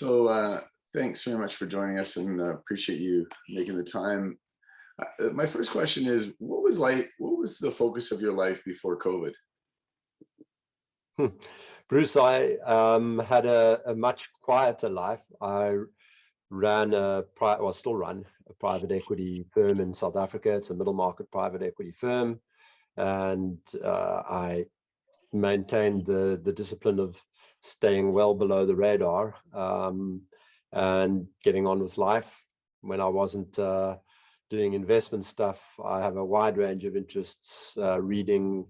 So thanks very much for joining us, and appreciate you making the time. My first question is, what was the focus of your life before COVID? Hmm. Bruce, I had a much quieter life. I still run a private equity firm in South Africa. It's a middle market private equity firm, and I maintained the discipline of staying well below the radar, and getting on with life. When I wasn't doing investment stuff, I have a wide range of interests: reading,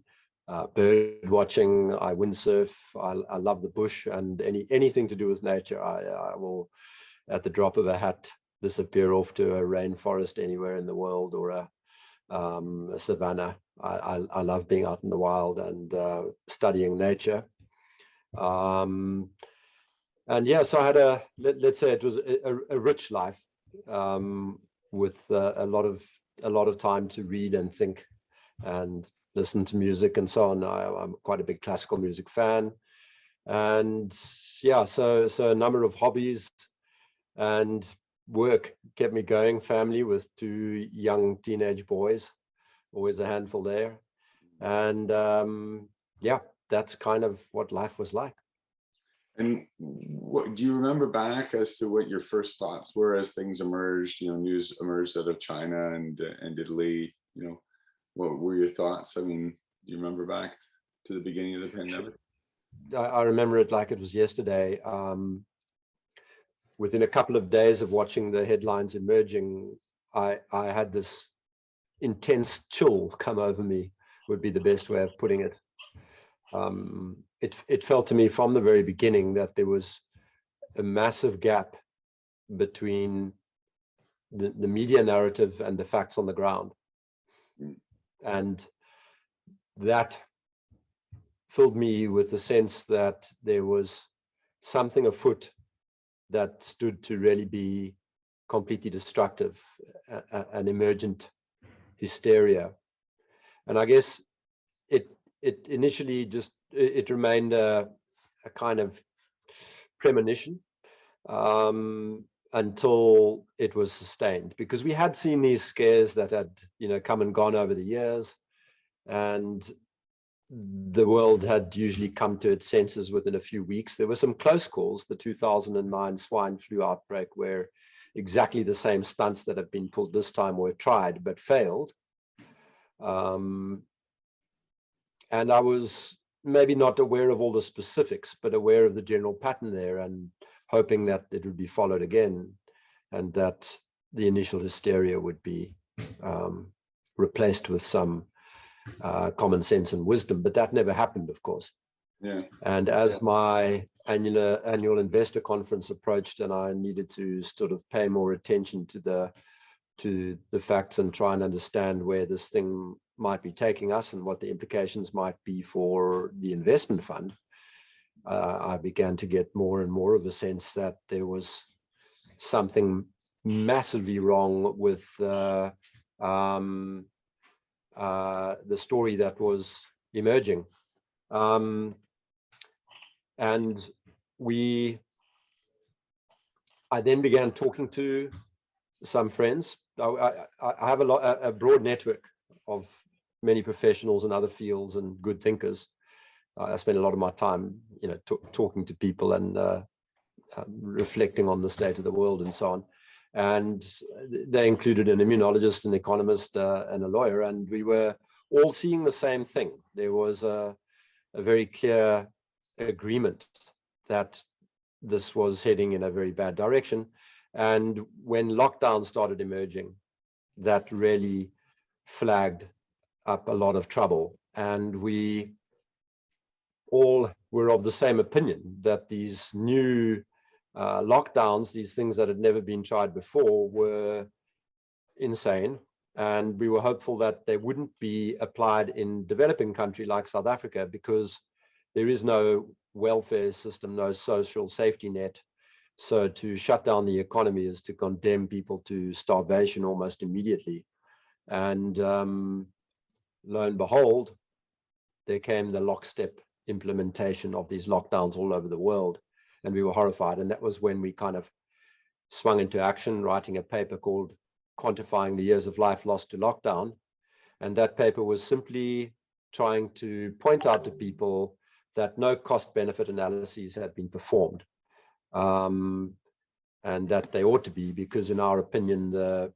bird watching. I windsurf. I love the bush, and anything to do with nature. I will, at the drop of a hat, disappear off to a rainforest anywhere in the world, or a savanna. I love being out in the wild and studying nature. And yeah, so I had let's say it was a rich life, with a lot of time to read and think and listen to music and so on. I'm quite a big classical music fan, and yeah, so a number of hobbies and work kept me going. Family with two young teenage boys, always a handful there, and yeah, that's kind of what life was like. And what do you remember back as to what your first thoughts were as things emerged? News emerged out of China and Italy. What were your thoughts? I mean, do you remember back to the beginning of the pandemic? I remember it like it was yesterday. Within a couple of days of watching the headlines emerging, I had this intense chill come over me, would be the best way of putting it. It felt to me from the very beginning that there was a massive gap between the media narrative and the facts on the ground. And that filled me with the sense that there was something afoot that stood to really be completely destructive, an emergent hysteria. And I guess it initially it remained a kind of premonition, until it was sustained, because we had seen these scares that had come and gone over the years, and the world had usually come to its senses within a few weeks. There were some close calls. The 2009 swine flu outbreak, where exactly the same stunts that have been pulled this time were tried but failed. And I was maybe not aware of all the specifics, but aware of the general pattern there, and hoping that it would be followed again, and that the initial hysteria would be replaced with some common sense and wisdom. But that never happened, of course. Yeah. And as my annual investor conference approached, and I needed to sort of pay more attention to the facts and try and understand where this thing might be taking us and what the implications might be for the investment fund, I began to get more and more of a sense that there was something massively wrong with the story that was emerging. And I then began talking to some friends. I have a broad network of many professionals in other fields and good thinkers. I spend a lot of my time, talking to people and reflecting on the state of the world and so on. And they included an immunologist, an economist, and a lawyer, and we were all seeing the same thing. There was a very clear agreement that this was heading in a very bad direction. And when lockdowns started emerging, that really flagged up a lot of trouble. And we all were of the same opinion that these new lockdowns, these things that had never been tried before, were insane. And we were hopeful that they wouldn't be applied in developing country like South Africa, because there is no welfare system, no social safety net. So to shut down the economy is to condemn people to starvation almost immediately. And lo and behold, there came the lockstep implementation of these lockdowns all over the world. and we were horrified. And that was when we kind of swung into action, writing a paper called Quantifying the Years of Life Lost to Lockdown. And that paper was simply trying to point out to people that no cost benefit analyses had been performed, and that they ought to be, because in our opinion, the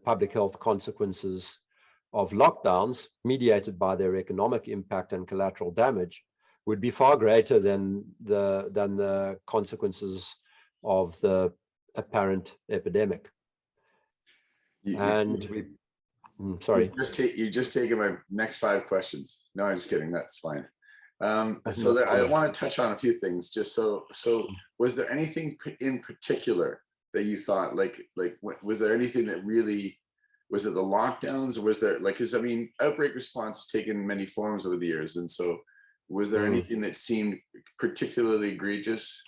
public health consequences of lockdowns, mediated by their economic impact and collateral damage, would be far greater than the consequences of the apparent epidemic. And we, sorry. You're just taking my next 5 questions. No, I'm just kidding. That's fine. So there, I want to touch on a few things. Just so was there anything in particular that you thought, like was there anything that really, was it the lockdowns, or was there, like, because I mean, outbreak response has taken many forms over the years, and so was there anything that seemed particularly egregious?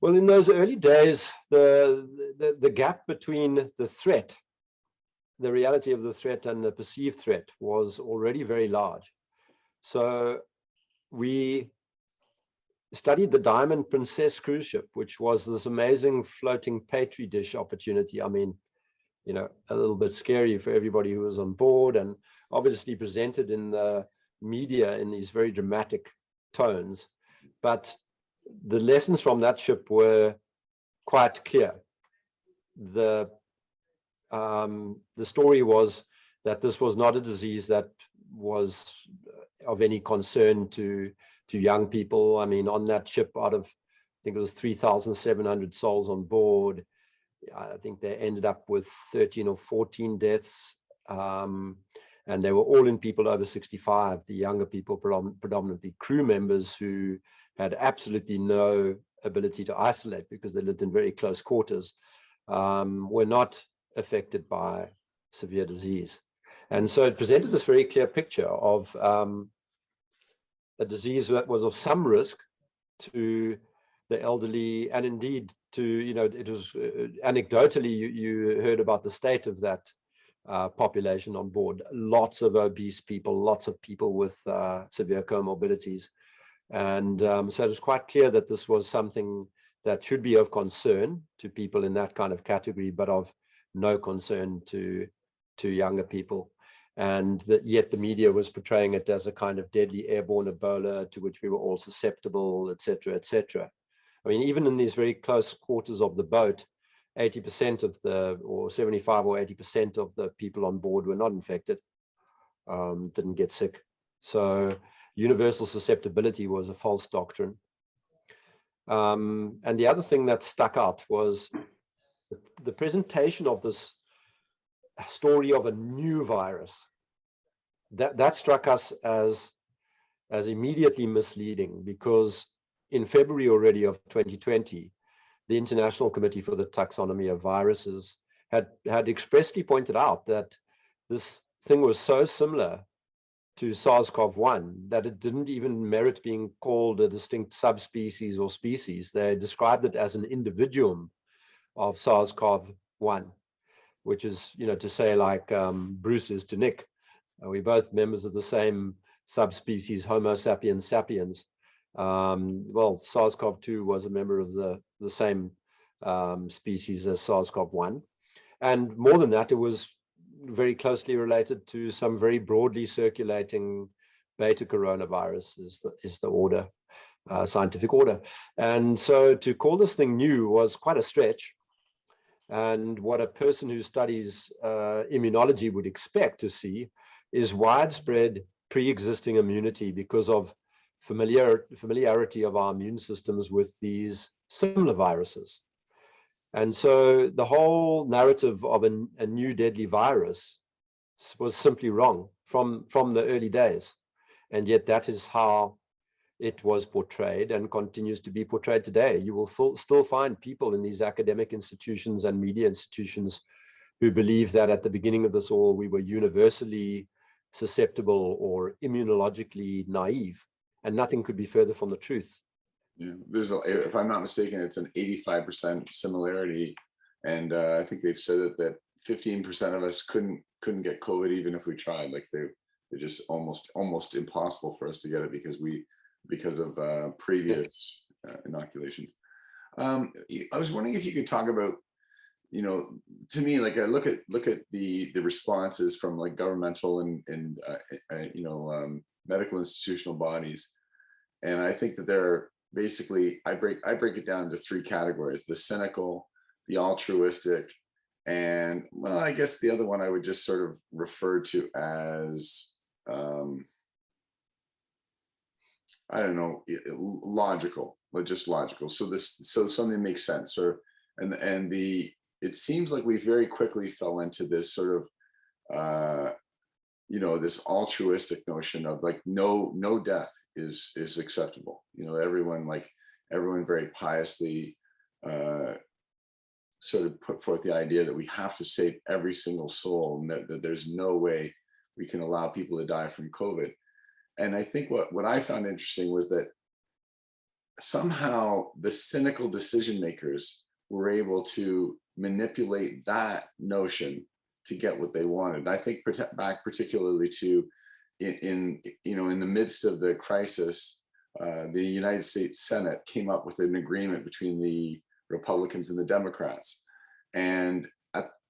Well, in those early days, the gap between the threat, the reality of the threat, and the perceived threat was already very large. So we studied the Diamond Princess cruise ship, which was this amazing floating petri dish opportunity. I mean, you know, a little bit scary for everybody who was on board, and obviously presented in the media in these very dramatic tones. But the lessons from that ship were quite clear. The story was that this was not a disease that was of any concern to young people. I mean, on that ship, out of, I think it was 3,700 souls on board, I think they ended up with 13 or 14 deaths, and they were all in people over 65. The younger people, predominantly crew members who had absolutely no ability to isolate because they lived in very close quarters, were not affected by severe disease. And so it presented this very clear picture of a disease that was of some risk to the elderly, and indeed to, you know, it was anecdotally, you heard about the state of that population on board. Lots of obese people, lots of people with severe comorbidities. And so it was quite clear that this was something that should be of concern to people in that kind of category, but of no concern to younger people. And that yet the media was portraying it as a kind of deadly airborne Ebola to which we were all susceptible, etc., etc. I mean, even in these very close quarters of the boat, 80% of or 75 or 80% of the people on board were not infected, didn't get sick. So universal susceptibility was a false doctrine. And the other thing that stuck out was the presentation of this story of a new virus. That struck us as immediately misleading, because in February already of 2020, the International Committee for the Taxonomy of Viruses had expressly pointed out that this thing was so similar to SARS-CoV-1 that it didn't even merit being called a distinct subspecies or species. They described it as an individuum of SARS-CoV-1, which is, you know, to say like Bruce is to Nick. We're both members of the same subspecies, Homo sapiens sapiens. Well, SARS-CoV-2 was a member of the same species as SARS-CoV-1. And more than that, it was very closely related to some very broadly circulating beta coronavirus is the order, scientific order. And so to call this thing new was quite a stretch. And what a person who studies immunology would expect to see is widespread pre-existing immunity because of familiarity of our immune systems with these similar viruses. And so the whole narrative of a new deadly virus was simply wrong from the early days. And yet that is how it was portrayed and continues to be portrayed today. You will still find people in these academic institutions and media institutions who believe that at the beginning of this all, we were universally susceptible or immunologically naive, and nothing could be further from the truth. Yeah, there's if I'm not mistaken, it's an 85% similarity, and I think they've said that 15% of us couldn't get COVID even if we tried. Like they're just almost impossible for us to get it because because of previous inoculations. I was wondering if you could talk about, to me, like I look at the responses from like governmental and medical institutional bodies, and I think that they're basically, I break it down into three categories: the cynical, the altruistic, and, well, I guess the other one I would just sort of refer to as I don't know, logical, but just logical. So something makes sense, or and the it seems like we very quickly fell into this sort of this altruistic notion of like no death is acceptable. Everyone very piously sort of put forth the idea that we have to save every single soul, and that there's no way we can allow people to die from COVID. And I think what I found interesting was that somehow the cynical decision makers were able to manipulate that notion to get what they wanted. And I think back particularly to in the midst of the crisis, the United States Senate came up with an agreement between the Republicans and the Democrats. And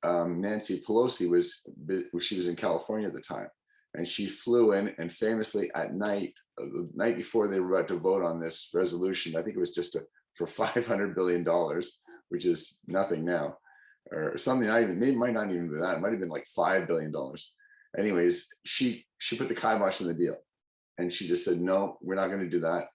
Nancy Pelosi she was in California at the time. And she flew in, and famously at night, the night before they were about to vote on this resolution, I think it was just for $500 billion, which is nothing now, or something. Might not even be that. It might have been like $5 billion. Anyways, she put the kibosh on the deal, and she just said, no, we're not going to do that.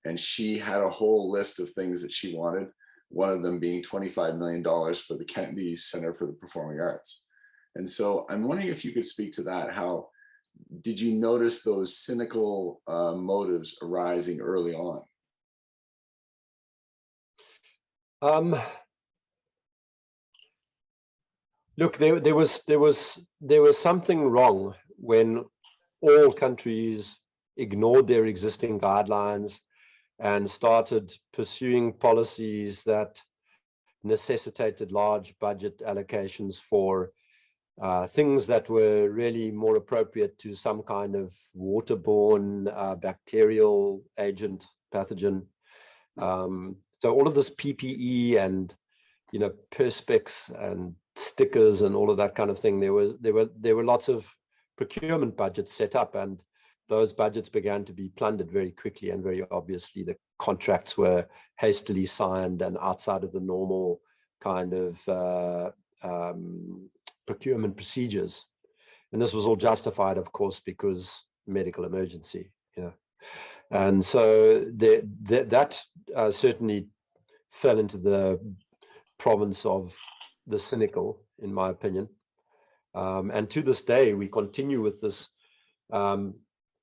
And she had a whole list of things that she wanted. One of them being $25 million for the Kennedy Center for the Performing Arts. And so I'm wondering if you could speak to that. How did you notice those cynical motives arising early on? Look, there was something wrong when all countries ignored their existing guidelines and started pursuing policies that necessitated large budget allocations for things that were really more appropriate to some kind of waterborne bacterial agent, pathogen. So all of this PPE and perspex and stickers and all of that kind of thing, there were lots of procurement budgets set up, and those budgets began to be plundered very quickly, and very obviously the contracts were hastily signed and outside of the normal kind of procurement procedures. And this was all justified, of course, because medical emergency, and so that certainly fell into the province of the cynical, in my opinion. And to this day, we continue with this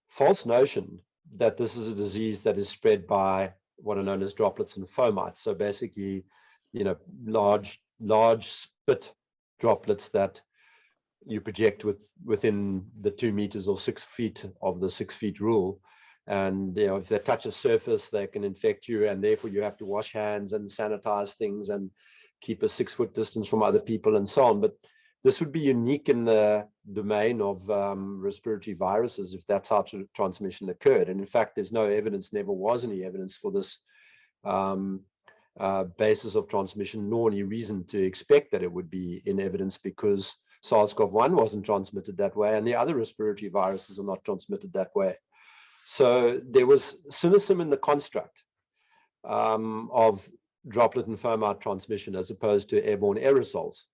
false notion that this is a disease that is spread by what are known as droplets and fomites. So basically, large spit droplets that you project within the 2 meters or 6 feet of the 6 feet rule. And if they touch a surface, they can infect you, and therefore you have to wash hands and sanitize things and keep a 6 foot distance from other people and so on. But this would be unique in the domain of respiratory viruses if that's how transmission occurred. And in fact, there's no evidence, never was any evidence for this basis of transmission, nor any reason to expect that it would be in evidence, because SARS-CoV-1 wasn't transmitted that way, and the other respiratory viruses are not transmitted that way. So there was cynicism in the construct of droplet and fomite transmission as opposed to airborne aerosols.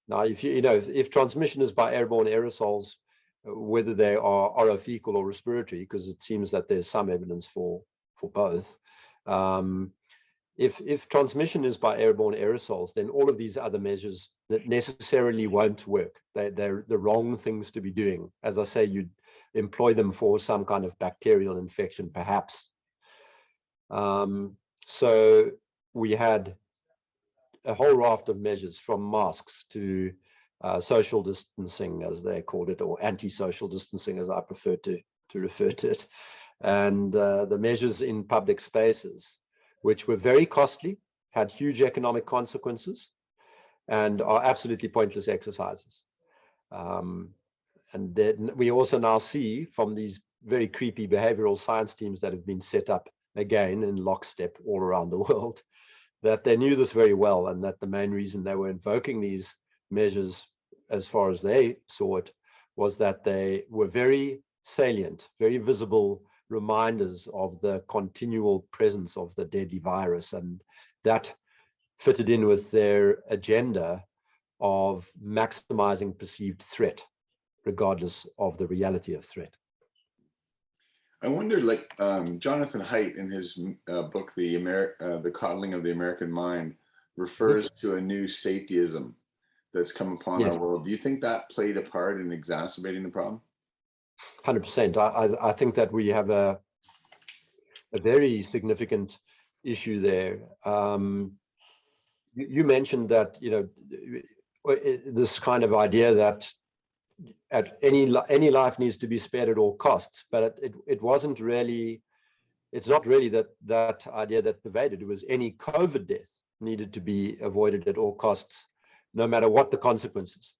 Now, if transmission is by airborne aerosols, whether they are orophycal or respiratory, because it seems that there's some evidence for both. If transmission is by airborne aerosols, then all of these other measures that necessarily won't work. They're the wrong things to be doing. As I say, you'd employ them for some kind of bacterial infection, perhaps. So we had a whole raft of measures, from masks to social distancing, as they called it, or anti-social distancing, as I prefer to refer to it, and the measures in public spaces, which were very costly, had huge economic consequences, and are absolutely pointless exercises. And then we also now see from these very creepy behavioral science teams that have been set up again in lockstep all around the world, that they knew this very well, and that the main reason they were invoking these measures, as far as they saw it, was that they were very salient, very visible reminders of the continual presence of the deadly virus, and that fitted in with their agenda of maximizing perceived threat, regardless of the reality of threat. I wonder, like Jonathan Haidt in his book, The Coddling of the American Mind, refers to a new safetyism that's come upon our world. Do you think that played a part in exacerbating the problem? 100%. I think that we have a very significant issue there. You mentioned that, you know, this kind of idea that at any life needs to be spared at all costs, but it wasn't really, it's not really that idea that pervaded. It was any COVID death needed to be avoided at all costs, no matter what the consequences.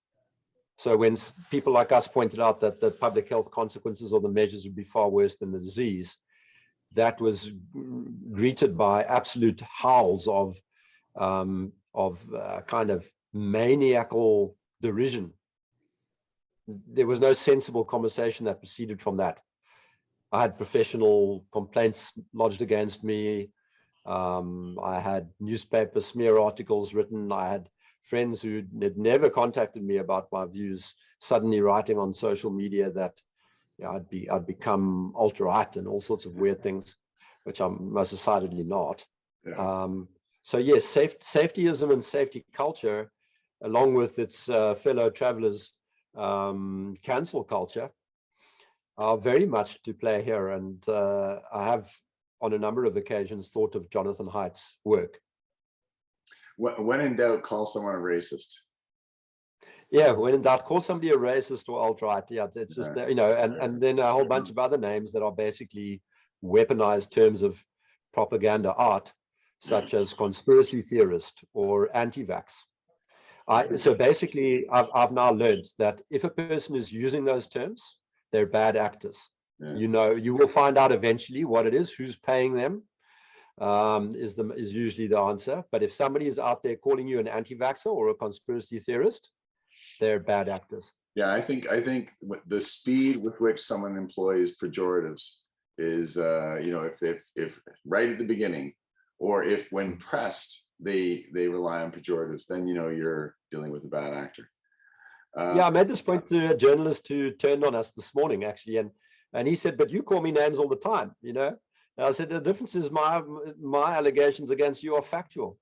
So when people like us pointed out that the public health consequences or the measures would be far worse than the disease, that was greeted by absolute howls of kind of maniacal derision. There was no sensible conversation that proceeded from that. I had professional complaints lodged against me. I had newspaper smear articles written. I had friends who had never contacted me about my views suddenly writing on social media that, you know, I'd become alt-right and all sorts of weird things, which I'm most decidedly not. Yeah. So yes, safetyism and safety culture, along with its fellow travelers, cancel culture, are very much to play here. And I have, on a number of occasions, thought of Jonathan Haidt's work. When in doubt, call someone a racist. Yeah, when in doubt, call somebody a racist or alt-right. Yeah, it's just, you know, and then a whole bunch of other names that are basically weaponized terms of propaganda art, such as conspiracy theorist or anti-vax. So basically, I've now learned that if a person is using those terms, they're bad actors. Yeah. You know, you will find out eventually what it is, who's paying them, is usually the answer. But if somebody is out there calling you an anti-vaxxer or a conspiracy theorist, they're bad actors. Yeah, I think the speed with which someone employs pejoratives is, you know, if right at the beginning, or if when pressed they rely on pejoratives, then, you know, you're dealing with a bad actor. Yeah, I made this point to a journalist who turned on us this morning, actually, and he said, "But you call me names all the time, you know." And I said, "The difference is my allegations against you are factual."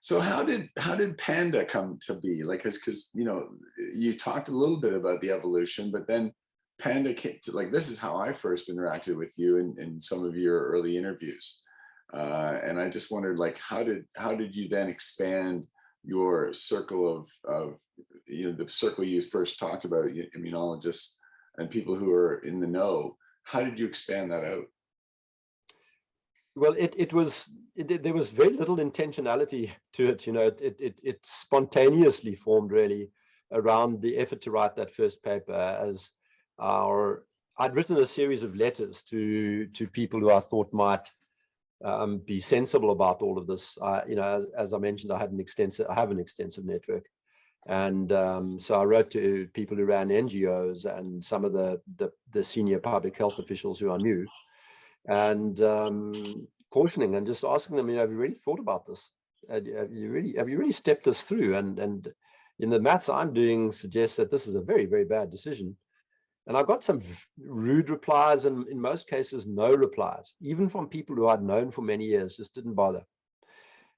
So how did Panda come to be? Like, because you know, you talked a little bit about the evolution, but then Panda came to, like, this is how I first interacted with you in some of your early interviews, and I just wondered, like, how did you then expand your circle of you know, the circle you first talked about, immunologists and people who are in the know? How did you expand that out? Well, there was very little intentionality to it. You know, it spontaneously formed really around the effort to write that first paper. As I'd written a series of letters to people who I thought might be sensible about all of this. You know, as I mentioned, I have an extensive network, and so I wrote to people who ran NGOs and some of the senior public health officials who I knew, and cautioning and just asking them, you know, have you really thought about this? Have you really stepped this through? And in the maths I'm doing suggests that this is a very, very bad decision. And I got some rude replies, and in most cases, no replies, even from people who I'd known for many years, just didn't bother.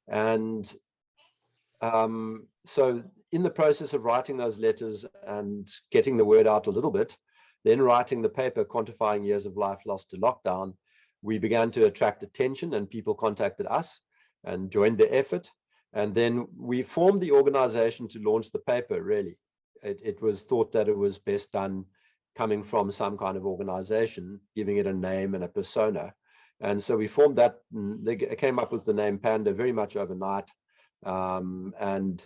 And so in the process of writing those letters and getting the word out a little bit, then writing the paper, Quantifying Years of Life Lost to Lockdown, we began to attract attention, and people contacted us and joined the effort. And then we formed the organization to launch the paper, really. It was thought that it was best done coming from some kind of organization, giving it a name and a persona. And so we formed that. They came up with the name Panda very much overnight, and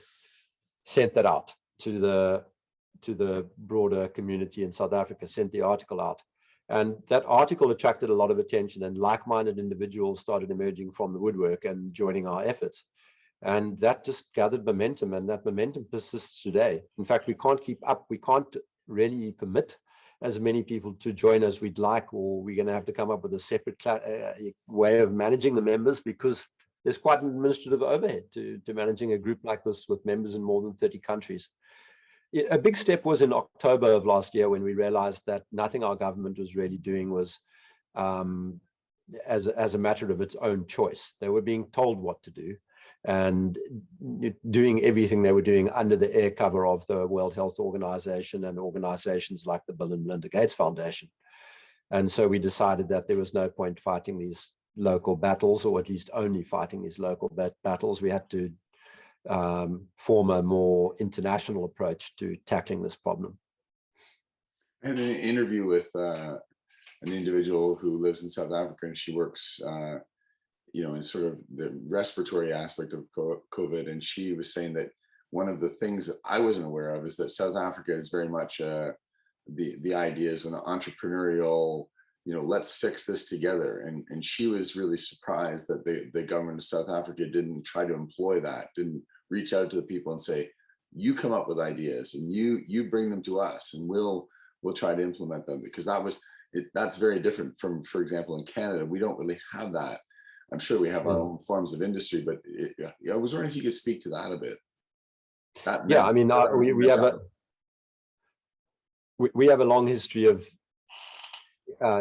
sent that out to to the broader community in South Africa, sent the article out. And that article attracted a lot of attention, and like-minded individuals started emerging from the woodwork and joining our efforts. And that just gathered momentum, and that momentum persists today. In fact, we can't keep up. We can't really permit as many people to join as we'd like, or we're going to have to come up with a separate way of managing the members, because there's quite an administrative overhead to managing a group like this with members in more than 30 countries. A big step was in October of last year, when we realized that nothing our government was really doing was as a matter of its own choice. They were being told what to do and doing everything they were doing under the air cover of the World Health Organization and organizations like the Bill and Melinda Gates Foundation. And so we decided that there was no point fighting these local battles, or at least only fighting these local battles. We had to form a more international approach to tackling this problem. I had an interview with an individual who lives in South Africa, and she works in sort of the respiratory aspect of COVID. And she was saying that one of the things that I wasn't aware of is that South Africa is very much the idea is an entrepreneurial, let's fix this together. And she was really surprised that the government of South Africa didn't try to employ that, didn't reach out to the people and say, you come up with ideas and you bring them to us, and we'll try to implement them. Because that's very different from, for example, in Canada, we don't really have that. I'm sure we have our own forms of industry, but I was wondering if you could speak to that a bit. Yeah, I mean, we have a long history of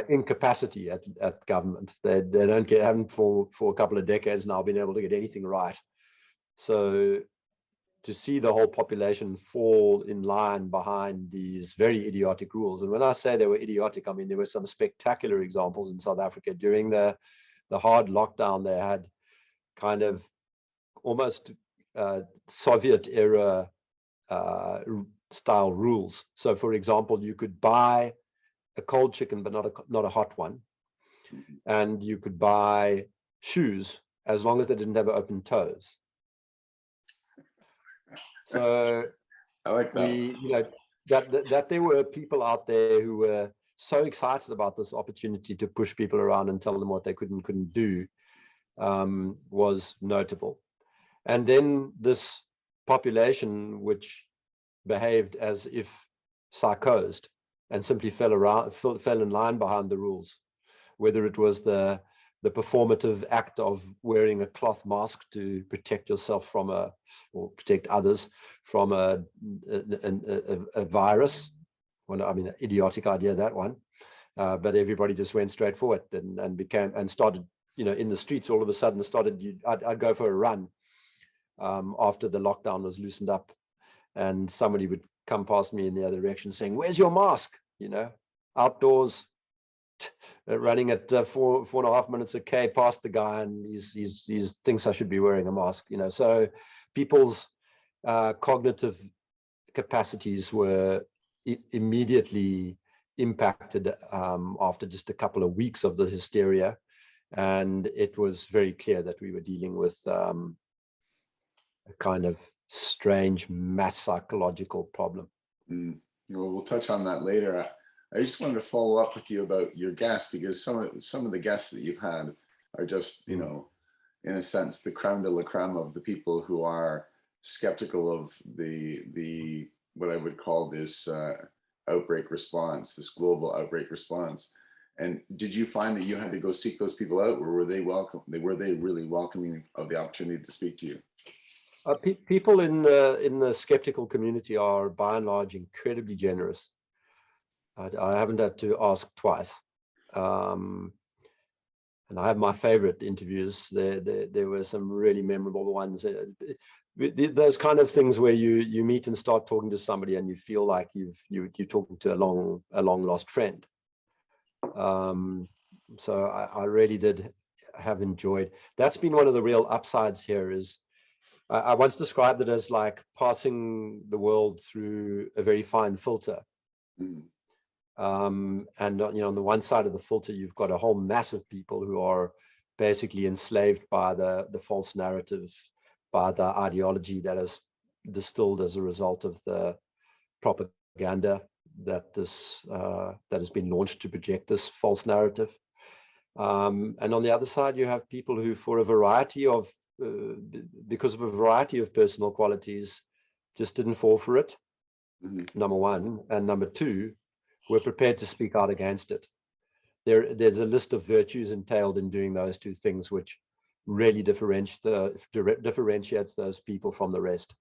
incapacity at government. They haven't for a couple of decades now been able to get anything right. So to see the whole population fall in line behind these very idiotic rules, and when I say they were idiotic, I mean there were some spectacular examples in South Africa during the hard lockdown. They had kind of almost Soviet era style rules. So for example, you could buy a cold chicken, but not a hot one. And you could buy shoes as long as they didn't have open toes. So I like that. That there were people out there who were so excited about this opportunity to push people around and tell them what they couldn't do was notable. And then this population, which behaved as if psychosed and simply fell in line behind the rules, whether it was the performative act of wearing a cloth mask to protect yourself from or protect others from a virus. Well, I mean, an idiotic idea, that one. But everybody just went straight for it and started, in the streets all of a sudden I'd go for a run after the lockdown was loosened up, and somebody would come past me in the other direction saying, "Where's your mask?" Outdoors, running at 4.5 minutes a K past the guy, and he thinks I should be wearing a mask. So people's cognitive capacities were immediately impacted after just a couple of weeks of the hysteria, and it was very clear that we were dealing with a kind of strange mass psychological problem. Well, we'll touch on that later. I just wanted to follow up with you about your guests, because some of the guests that you've had are just, in a sense, the creme de la creme of the people who are skeptical of the what I would call this outbreak response, this global outbreak response. And did you find that you had to go seek those people out, or were they welcome? Were they really welcoming of the opportunity to speak to you? People in the skeptical community are, by and large, incredibly generous. I haven't had to ask twice. And I have my favorite interviews. There were some really memorable ones. Those kind of things where you meet and start talking to somebody and you feel like you're talking to a long lost friend. So I really did have enjoyed. That's been one of the real upsides here. Is I once described it as like passing the world through a very fine filter. And on the one side of the filter, you've got a whole mass of people who are basically enslaved by the false narrative, by the ideology that is distilled as a result of the propaganda propaganda that that has been launched to project this false narrative. And on the other side, you have people who, for a variety of, because of a variety of personal qualities, just didn't fall for it, number one. And number two, were prepared to speak out against it. There's a list of virtues entailed in doing those two things, which really differentiates those people from the rest.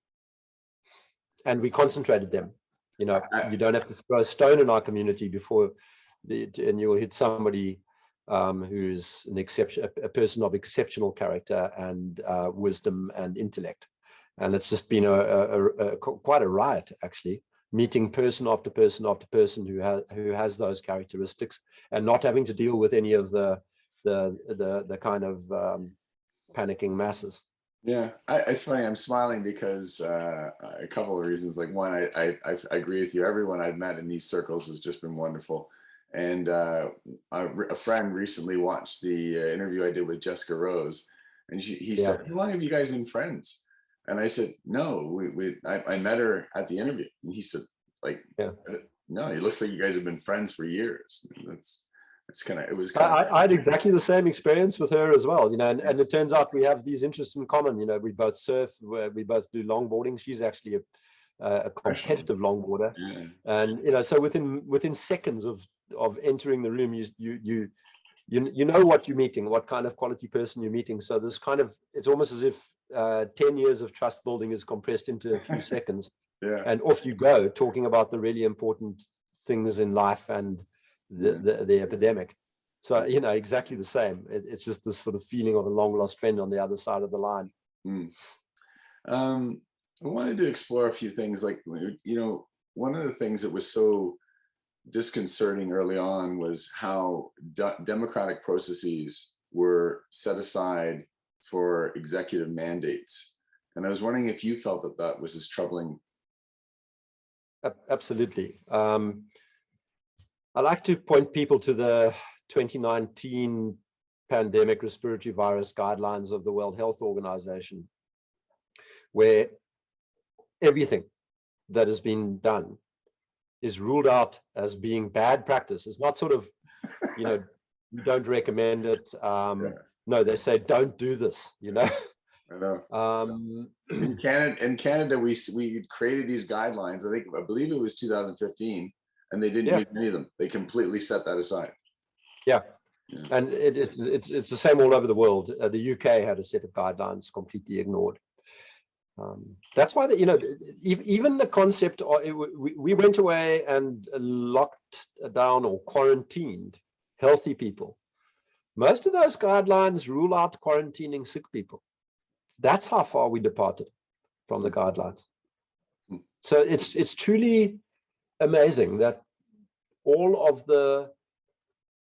And we concentrated them. You know, you don't have to throw a stone in our community before, and you'll hit somebody who's a person of exceptional character and wisdom and intellect. And it's just been quite a riot, actually, meeting person after person after person who has those characteristics, and not having to deal with any of the kind of panicking masses. Yeah, it's funny. I'm smiling because a couple of reasons. Like one, I agree with you. Everyone I've met in these circles has just been wonderful. And a friend recently watched the interview I did with Jessica Rose, and he said, "How long have you guys been friends?" And I said, "No, I met her at the interview." And he said, "Like, no, it looks like you guys have been friends for years." I had exactly the same experience with her as well, you know, and it turns out we have these interests in common. You know, we both surf, we both do longboarding. She's actually a competitive longboarder, and you know, so within seconds of entering the room, you know what you're meeting, what kind of quality person you're meeting. So this kind of, it's almost as if 10 years of trust building is compressed into a few seconds, and off you go, talking about the really important things in life and the epidemic. So, you know, exactly the same. It's just this sort of feeling of a long lost friend on the other side of the line. I wanted to explore a few things. Like, you know, one of the things that was so disconcerting early on was how democratic processes were set aside for executive mandates. And I was wondering if you felt that that was as troubling. Absolutely. I like to point people to the 2019 pandemic respiratory virus guidelines of the World Health Organization, where everything that has been done is ruled out as being bad practice. It's not sort of, you know, we don't recommend it. No, they say don't do this, you know. I know. In Canada, we created these guidelines. I believe it was 2015. And they didn't use any of them. They completely set that aside. And it's the same all over the world. The UK had a set of guidelines completely ignored. That's why you know, even the concept of, we went away and locked down or quarantined healthy people. Most of those guidelines rule out quarantining sick people. That's how far we departed from the guidelines. So it's truly amazing that all of the,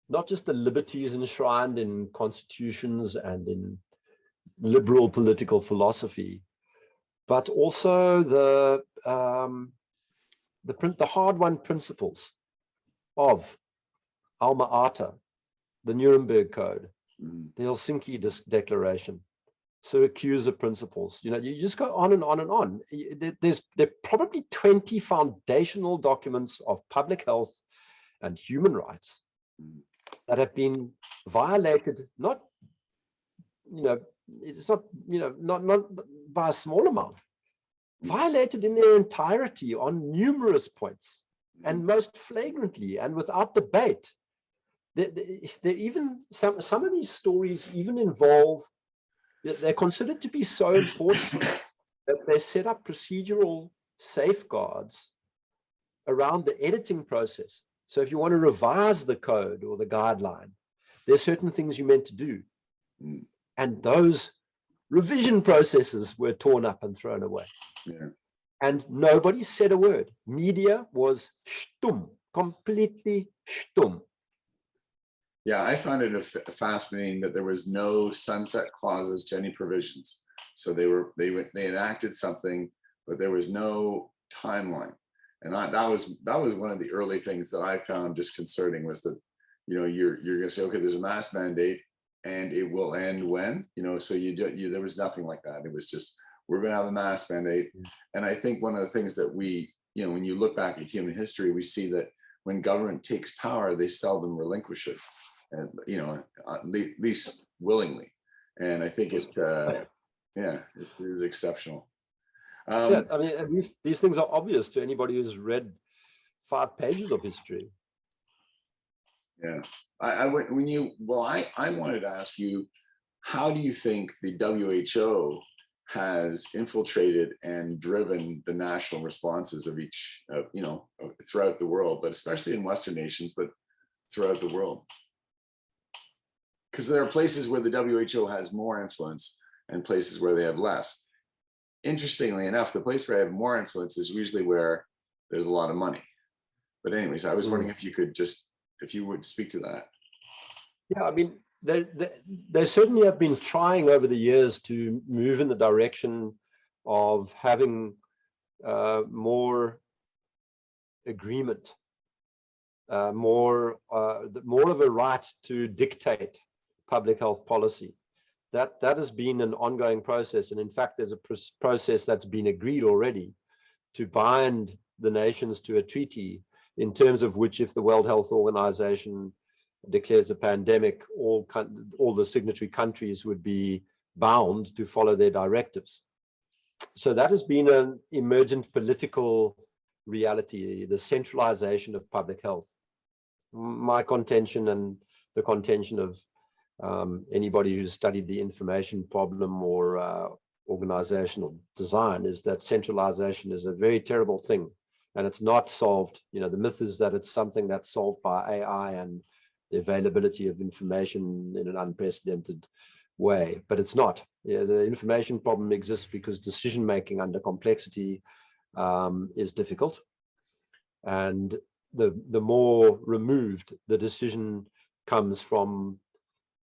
not just the liberties enshrined in constitutions and in liberal political philosophy, but also the hard-won principles of Alma Ata, the Nuremberg Code, the Helsinki Declaration, Syracuse principles. You know, you just go on and on and on. There are probably 20 foundational documents of public health and human rights that have been violated, not, you know, it's not, you know, not by a small amount, violated in their entirety on numerous points, and most flagrantly and without debate. There even some of these stories even involve, they're considered to be so important that they set up procedural safeguards around the editing process. So if you want to revise the code or the guideline, there's certain things you're meant to do. And those revision processes were torn up and thrown away. And nobody said a word. Media was stumm, completely stumm. Yeah, I found it fascinating that there was no sunset clauses to any provisions. So they enacted something, but there was no timeline. And that was one of the early things that I found disconcerting, was that, you know, you're going to say, okay, there's a mask mandate, and it will end when, you know. So there was nothing like that. It was just, we're going to have a mask mandate. And I think one of the things that we you know, when you look back at human history, we see that when government takes power, they seldom relinquish it, and you know, at least willingly. And I think it, yeah, it is exceptional. Yeah, I mean, and these things are obvious to anybody who's read 5 pages of history. Yeah, I wanted to ask you, how do you think the WHO has infiltrated and driven the national responses of each, you know, throughout the world, but especially in Western nations, but throughout the world? Because there are places where the WHO has more influence and places where they have less. Interestingly enough, the place where I have more influence is usually where there's a lot of money. But anyways, I was wondering if you could just, if you would speak to that. Yeah, I mean, they certainly have been trying over the years to move in the direction of having more agreement, more of a right to dictate public health policy. That has been an ongoing process, and in fact, there's a process that's been agreed already to bind the nations to a treaty in terms of which, if the World Health Organization declares a pandemic, all the signatory countries would be bound to follow their directives. So that has been an emergent political reality, the centralization of public health. My contention, and the contention of anybody who's studied the information problem or organizational design, is that centralization is a very terrible thing, and it's not solved. You know, the myth is that it's something that's solved by AI and the availability of information in an unprecedented way, but it's not. Yeah, the information problem exists because decision making under complexity is difficult, and the more removed the decision comes from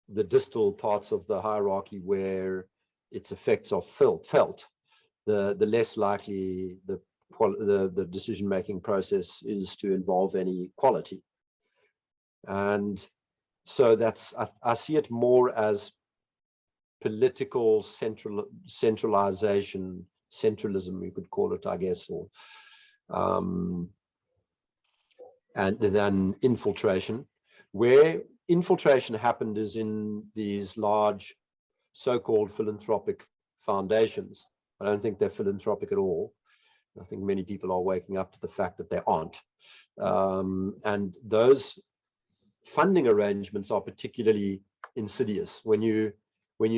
the distal parts of the hierarchy where its effects are felt, the less likely the decision making process is to involve any quality. And so that's, I see it more as political centralization, centralism, you could call it, I guess, or and then infiltration. Where infiltration happened is in these large so-called philanthropic foundations. I don't think they're philanthropic at all. I think many people are waking up to the fact that they aren't. And those funding arrangements are particularly insidious. When you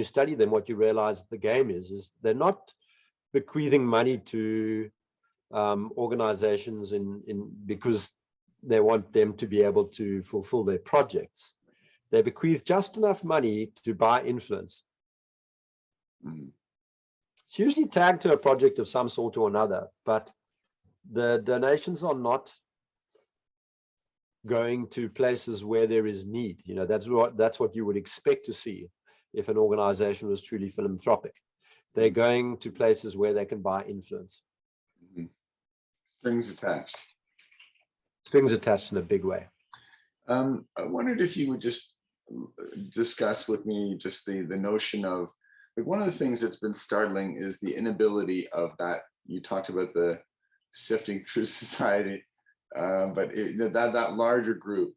study them, what you realize the game is they're not bequeathing money to organizations because they want them to be able to fulfill their projects. They bequeath just enough money to buy influence. It's usually tagged to a project of some sort or another, but the donations are not going to places where there is need. You know, that's what you would expect to see if an organization was truly philanthropic. They're going to places where they can buy influence. Strings attached. Strings attached in a big way. I wondered if you would just discuss with me just the notion of, like, one of the things that's been startling is the inability of that, you talked about the sifting through society, but that larger group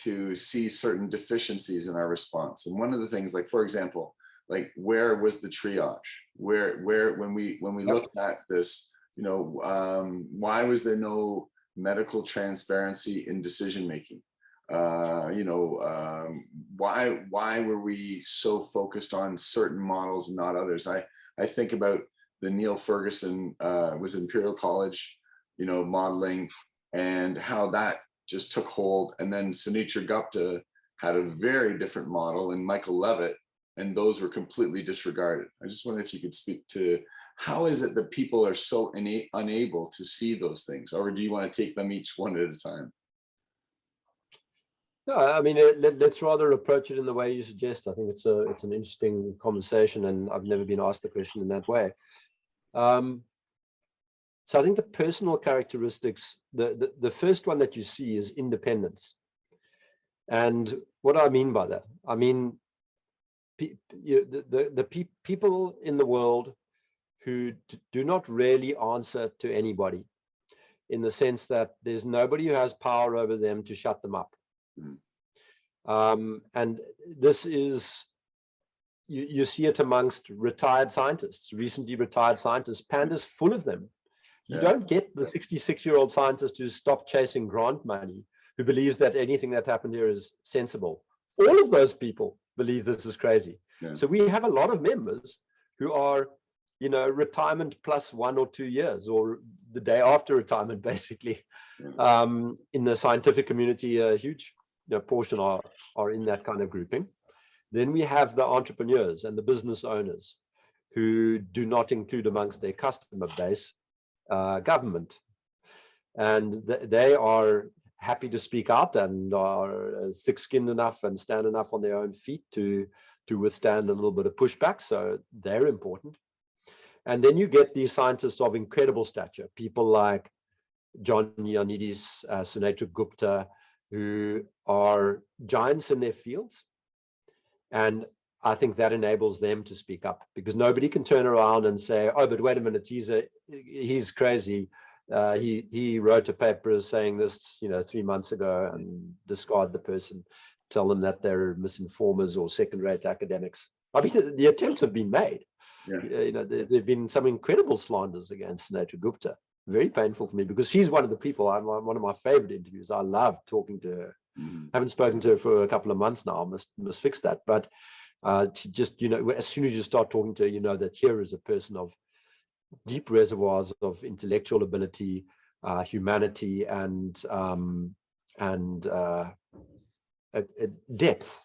to see certain deficiencies in our response. And one of the things, like, for example, like, where was the triage? Where when we looked at this, you know, why was there no medical transparency in decision making? You know, why were we so focused on certain models and not others? I think about the Neil Ferguson was Imperial College, you know, modeling, and how that just took hold. And then Sunetra Gupta had a very different model, and Michael Levitt, and those were completely disregarded. I just wonder if you could speak to, how is it that people are so unable to see those things, or do you want to take them each one at a time? No, I mean, let's rather approach it in the way you suggest. I think it's an interesting conversation, and I've never been asked the question in that way. So I think the personal characteristics, the first one that you see is independence. And what do I mean by that? I mean, the people in the world who do not really answer to anybody. in the sense that there's nobody who has power over them to shut them up. Mm. And this is, you see it amongst retired scientists, recently retired scientists. Panda's full of them. You don't get the 66-year-old scientist who stopped chasing grant money, who believes that anything that happened here is sensible. All of those people believe this is crazy. Yeah. So we have a lot of members who are, you know, retirement plus 1 or 2 years, or the day after retirement, basically. Yeah. In the scientific community, a huge portion are in that kind of grouping. Then we have the entrepreneurs and the business owners who do not include amongst their customer base government, and they are happy to speak out and are thick-skinned enough and stand enough on their own feet to withstand a little bit of pushback. So they're important. And then you get these scientists of incredible stature, people like John Ioannidis, Sunetra Gupta, who are giants in their fields. And I think that enables them to speak up, because nobody can turn around and say, oh, but wait a minute, he's crazy. He wrote a paper saying this, 3 months ago, and discard the person, tell them that they're misinformers or second-rate academics. I mean, the attempts have been made. Yeah. There've been some incredible slanders against Sunetra Gupta. Very painful for me, because she's one of the people, one of my favorite interviews. I love talking to her. Mm-hmm. Haven't spoken to her for a couple of months now. Must fix that. But just, as soon as you start talking to her, you know that here is a person of deep reservoirs of intellectual ability, humanity, and depth.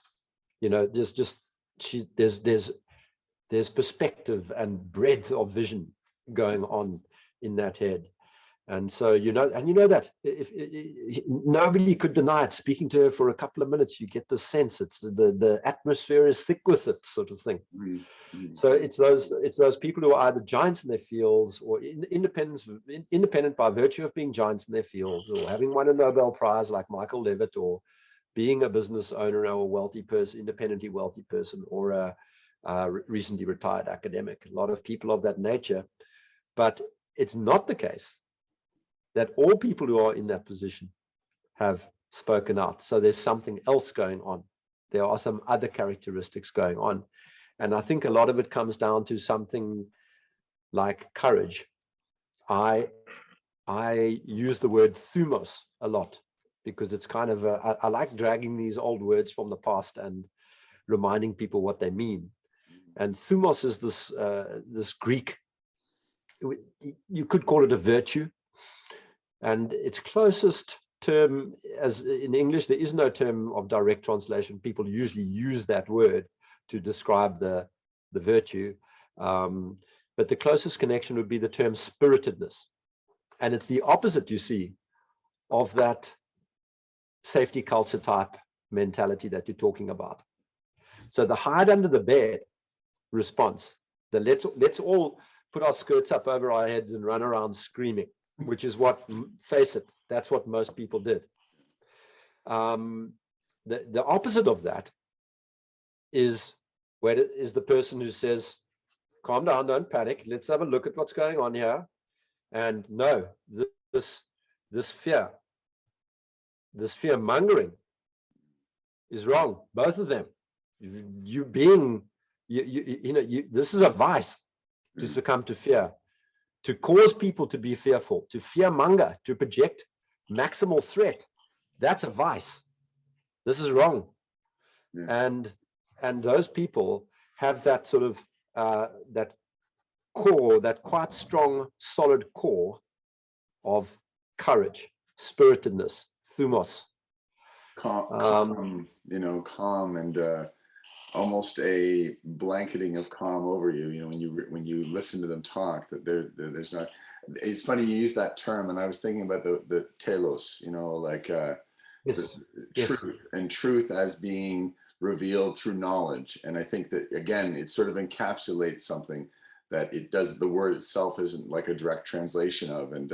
There's perspective and breadth of vision going on in that head. And so, that if nobody could deny it. Speaking to her for a couple of minutes, you get the sense it's the atmosphere is thick with it, sort of thing. Mm-hmm. So it's those people who are either giants in their fields or independent by virtue of being giants in their fields, or having won a Nobel Prize like Michael Levitt, or being a business owner or a wealthy person, independently wealthy person, or a recently retired academic. A lot of people of that nature. But it's not the case that all people who are in that position have spoken out. So there's something else going on. There are some other characteristics going on. And I think a lot of it comes down to something like courage. I use the word thumos a lot, because it's kind of I like dragging these old words from the past and reminding people what they mean. And thumos is this Greek, you could call it a virtue. And its closest term, as in English, there is no term of direct translation. People usually use that word to describe the virtue. But the closest connection would be the term spiritedness. And it's the opposite, you see, of that safety culture type mentality that you're talking about. So the hide under the bed response, the let's all put our skirts up over our heads and run around screaming, which is what, face it, that's what most people did. The opposite of that is the person who says, calm down, don't panic, let's have a look at what's going on here. And no, this fear mongering is wrong, both of them. This is a vice, to succumb to fear, to cause people to be fearful, to fearmonger, to project maximal threat. That's a vice. This is wrong. Yeah. And those people have that sort of that core, that quite strong, solid core of courage, spiritedness, thumos. Calm, calm, and almost a blanketing of calm over you. When you listen to them talk, that there's not. It's funny you use that term, and I was thinking about the telos, like yes. Truth, and truth as being revealed through knowledge. And I think that, again, it sort of encapsulates something that it does. The word itself isn't like a direct translation of, and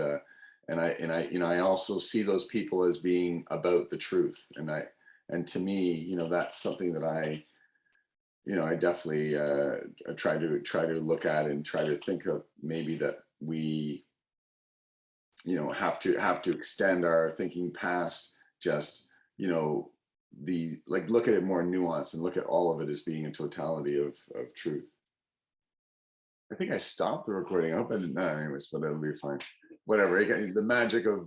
I also see those people as being about the truth, and to me, that's something that I definitely try to look at and try to think of, maybe that we you know, have to extend our thinking past just, you know, the, like, look at it more nuanced and look at all of it as being a totality of truth. I think I stopped the recording. I hope I didn't. No, anyways, but it'll be fine. Whatever. The magic of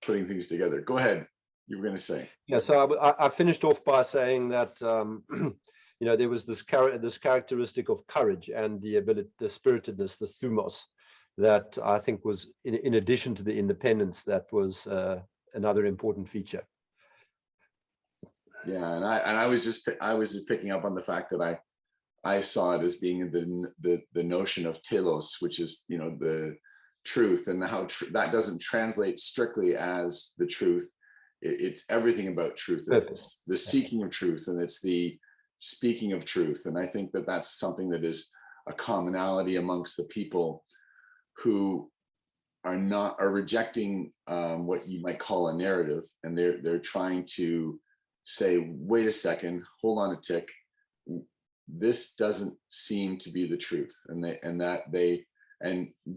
putting things together. Go ahead. You were going to say. Yeah. So I finished off by saying that you know, there was this characteristic of courage and the ability, the spiritedness, the thumos, that I think was in addition to the independence, that was another important feature. Yeah, and I was just picking up on the fact that I saw it as being the notion of telos, which is, you know, the truth, and how that doesn't translate strictly as the truth. It's everything about truth. It's the seeking of truth, and it's the speaking of truth. And I think that that's something that is a commonality amongst the people who are rejecting what you might call a narrative, and they're trying to say, wait a second, hold on a tick, this doesn't seem to be the truth, and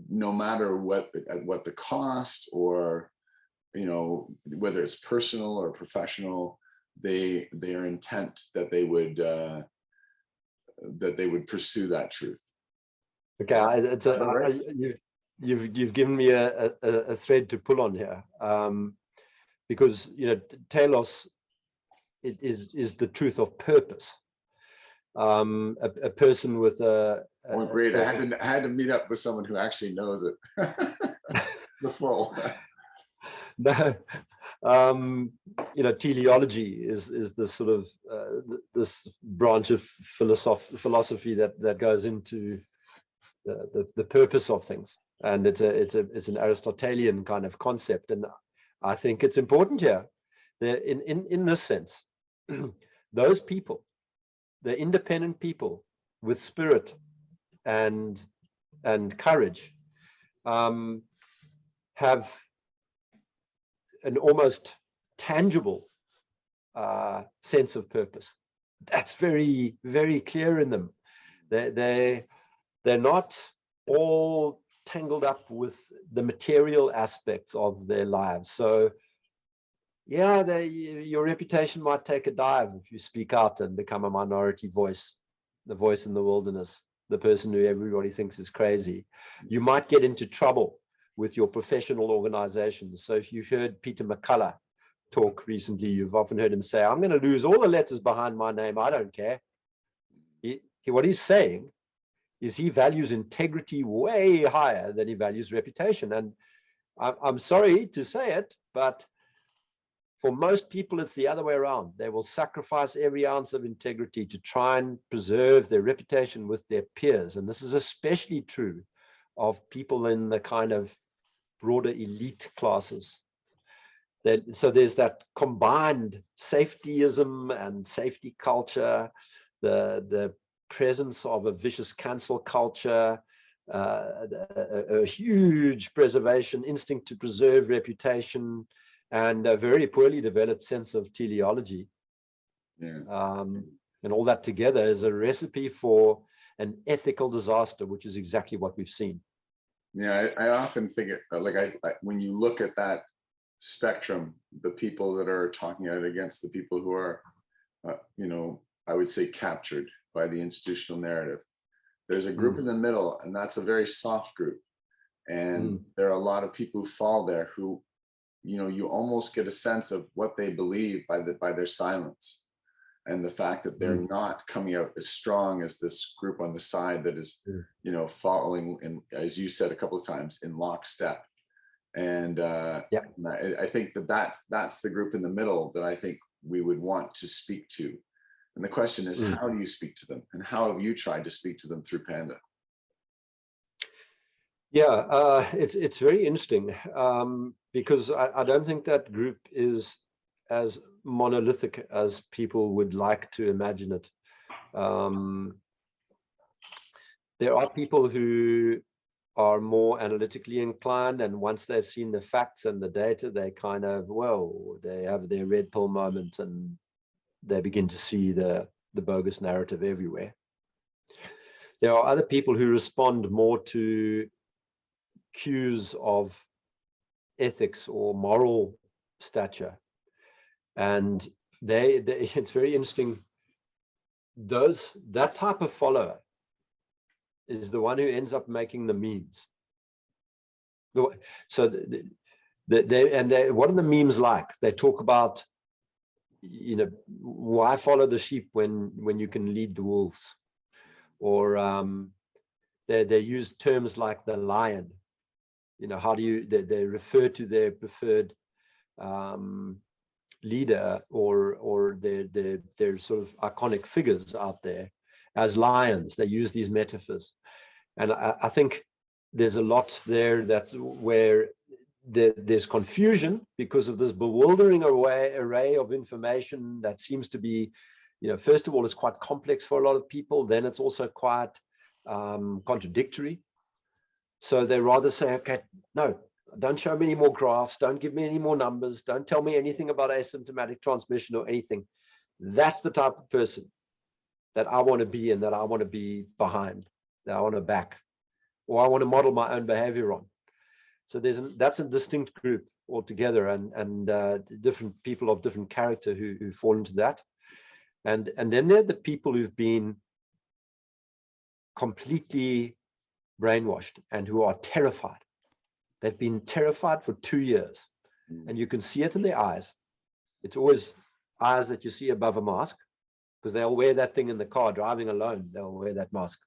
no matter what the cost, or, you know, whether it's personal or professional, they are intent that they would pursue that truth. Okay, you've given me a thread to pull on here, because, you know, telos, it is the truth of purpose. A person with oh, great! I had to meet up with someone who actually knows it. The full. No, you know, teleology is this sort of this branch of philosophy that goes into the purpose of things, and it's an Aristotelian kind of concept, and I think it's important here. In this sense, those people, the independent people with spirit and courage, have an almost tangible sense of purpose. That's very, very clear in them. They're not all tangled up with the material aspects of their lives. So yeah, your reputation might take a dive if you speak out and become a minority voice, the voice in the wilderness, the person who everybody thinks is crazy. You might get into trouble with your professional organizations. So if you've heard Peter McCullough talk recently, you've often heard him say, I'm going to lose all the letters behind my name. I don't care. What he's saying is he values integrity way higher than he values reputation. And I'm sorry to say it, but for most people, it's the other way around. They will sacrifice every ounce of integrity to try and preserve their reputation with their peers. And this is especially true of people in the kind of broader elite classes. So there's that combined safetyism and safety culture, the presence of a vicious cancel culture, a huge preservation instinct to preserve reputation, and a very poorly developed sense of teleology. Yeah. And all that together is a recipe for an ethical disaster, which is exactly what we've seen. Yeah, I often think it, like, when you look at that spectrum, the people that are talking out against the people who are, you know, I would say captured by the institutional narrative, there's a group in the middle, and that's a very soft group. And there are a lot of people who fall there who, you know, you almost get a sense of what they believe by their silence, and the fact that they're not coming out as strong as this group on the side that is, you know, following, in, as you said a couple of times, in lockstep. And I think that's the group in the middle that I think we would want to speak to. And the question is, how do you speak to them, and how have you tried to speak to them through Panda? Yeah, it's very interesting, because I don't think that group is as monolithic as people would like to imagine it. There are people who are more analytically inclined, and once they've seen the facts and the data, they kind of, well, they have their red pill moment and they begin to see the bogus narrative everywhere. There are other people who respond more to cues of ethics or moral stature. And it's very interesting. That type of follower is the one who ends up making the memes. So what are the memes like? They talk about, why follow the sheep when you can lead the wolves? Or they use terms like the lion. How do you, they refer to their preferred leader or their sort of iconic figures out there as lions. They use these metaphors. And I think there's a lot there that's where there's confusion because of this bewildering array of information that seems to be, first of all, it's quite complex for a lot of people. Then it's also quite contradictory. So they rather say, okay, no, don't show me any more graphs. Don't give me any more numbers. Don't tell me anything about asymptomatic transmission or anything. That's the type of person that I want to be and that I want to be behind, that I want to back, or I want to model my own behavior on. So that's a distinct group altogether, and different people of different character who fall into that. And then there are the people who've been completely brainwashed and who are terrified. They've been terrified for 2 years, and you can see it in their eyes. It's always eyes that you see above a mask, because they'll wear that thing in the car driving alone. They'll wear that mask.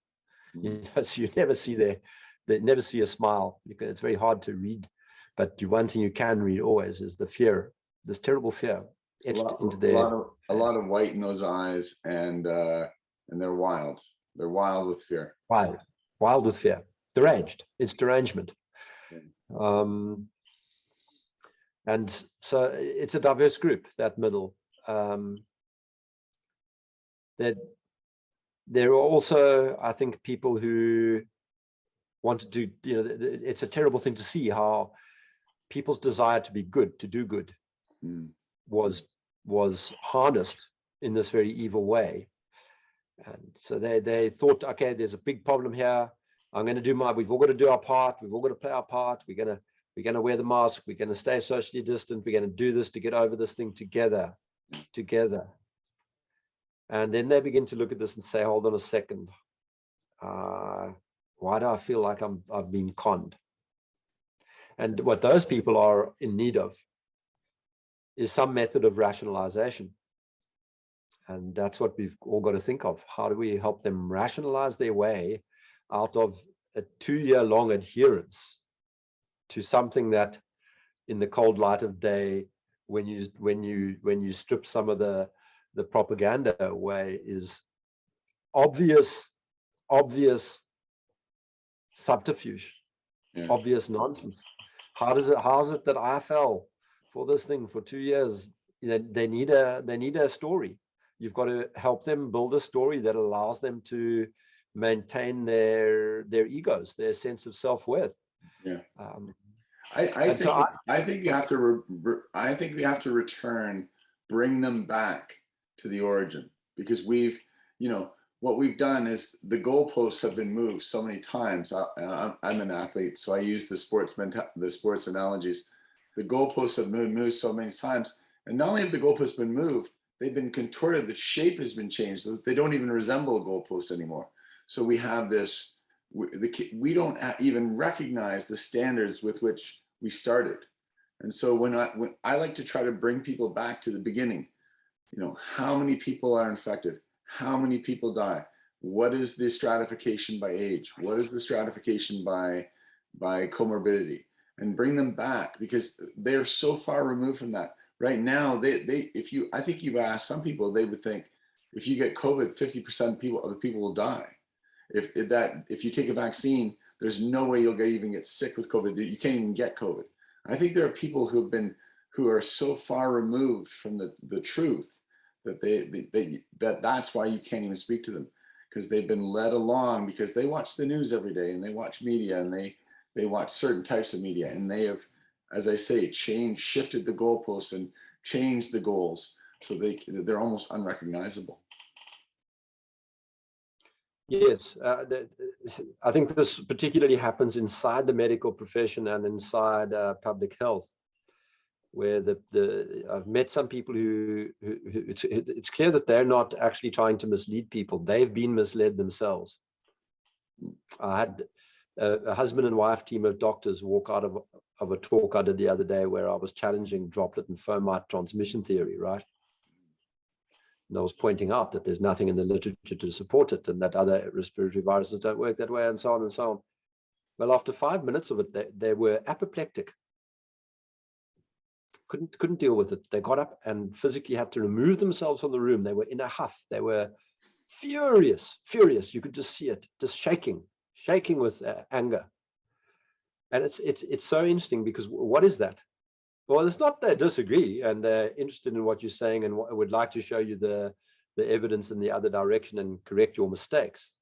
So you never see they never see a smile. It's very hard to read, but one thing you can read always is the fear, this terrible fear etched into their. A lot of white in those eyes, and they're wild. They're wild with fear. Wild with fear. Deranged. It's derangement. And so it's a diverse group, that middle. That there are also, I think, people who want to do, it's a terrible thing to see how people's desire to be good, to do good, was harnessed in this very evil way. And so they thought, okay, there's a big problem here. We've all got to do our part. We've all got to play our part. We're going to wear the mask. We're going to stay socially distant. We're going to do this to get over this thing together. And then they begin to look at this and say, hold on a second. Why do I feel like I've been conned? And what those people are in need of is some method of rationalization. And that's what we've all got to think of. How do we help them rationalize their way out of a 2-year-long adherence to something that, in the cold light of day, when you strip some of the propaganda away, is obvious subterfuge, obvious nonsense. How is it that I fell for this thing for 2 years? They need a story. You've got to help them build a story that allows them to maintain their egos, their sense of self-worth. I think you have to return, bring them back to the origin, because what we've done is the goalposts have been moved so many times. I'm an athlete, so I use the sports analogies. The goalposts have moved so many times, and not only have the goalposts been moved, they've been contorted. The shape has been changed, so that they don't even resemble a goalpost anymore. So we have this. We don't even recognize the standards with which we started. And so when I like to try to bring people back to the beginning, how many people are infected? How many people die? What is the stratification by age? What is the stratification by comorbidity? And bring them back, because they're so far removed from that. Right now, I think you've asked some people, they would think if you get COVID, 50% of the people will die. If you take a vaccine, there's no way you'll even get sick with COVID. You can't even get COVID. I think there are people who are so far removed from the truth that that's why you can't even speak to them, because they've been led along, because they watch the news every day, and they watch media, and they watch certain types of media, and they have, as I say, shifted the goalposts and changed the goals, so they're almost unrecognizable. Yes, I think this particularly happens inside the medical profession and inside public health, where I've met some people who it's clear that they're not actually trying to mislead people. They've been misled themselves. I had a husband and wife team of doctors walk out of a talk I did the other day where I was challenging droplet and fomite transmission theory, right? And I was pointing out that there's nothing in the literature to support it, and that other respiratory viruses don't work that way, and so on and so on. Well, after 5 minutes of it, they were apoplectic. Couldn't deal with it. They got up and physically had to remove themselves from the room. They were in a huff. They were furious. You could just see it, just shaking with anger. And it's so interesting, because what is that? Well, it's not they disagree and they're interested in what you're saying and would like to show you the evidence in the other direction and correct your mistakes.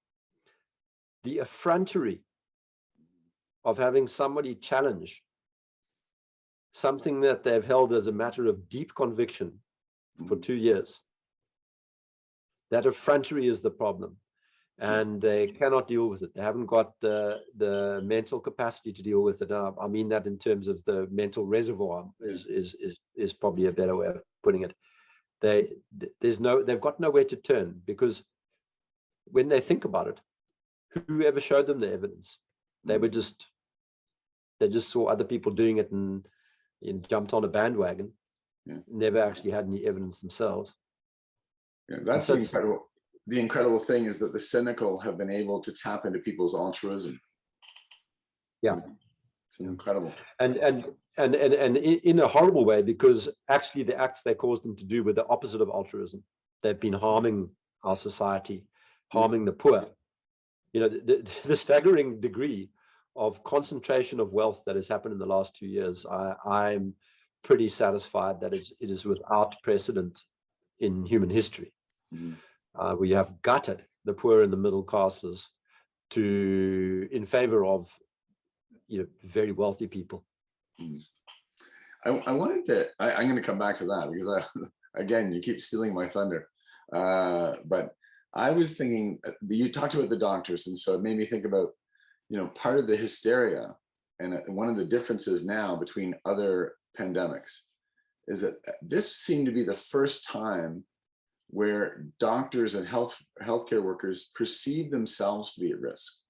The effrontery of having somebody challenge something that they've held as a matter of deep conviction for 2 years. That effrontery is the problem, and they cannot deal with it. They haven't got the mental capacity to deal with it. I mean that in terms of the mental reservoir is probably a better way of putting it. They've got nowhere to turn, because when they think about it, whoever showed them the evidence, they just saw other people doing it and jumped on a bandwagon. Never actually had any evidence themselves. That's the incredible thing, is that the cynical have been able to tap into people's altruism. It's incredible. And in a horrible way, because actually the acts they caused them to do were the opposite of altruism. They've been harming our society, harming the poor. The staggering degree of concentration of wealth that has happened in the last 2 years, I'm pretty satisfied that it is without precedent in human history. We have gutted the poor and the middle classes in favor of very wealthy people. I wanted to, I'm going to come back to that, because again, you keep stealing my thunder. But I was thinking, you talked about the doctors, and so it made me think about, part of the hysteria, and one of the differences now between other pandemics is that this seemed to be the first time where doctors and healthcare workers perceive themselves to be at risk.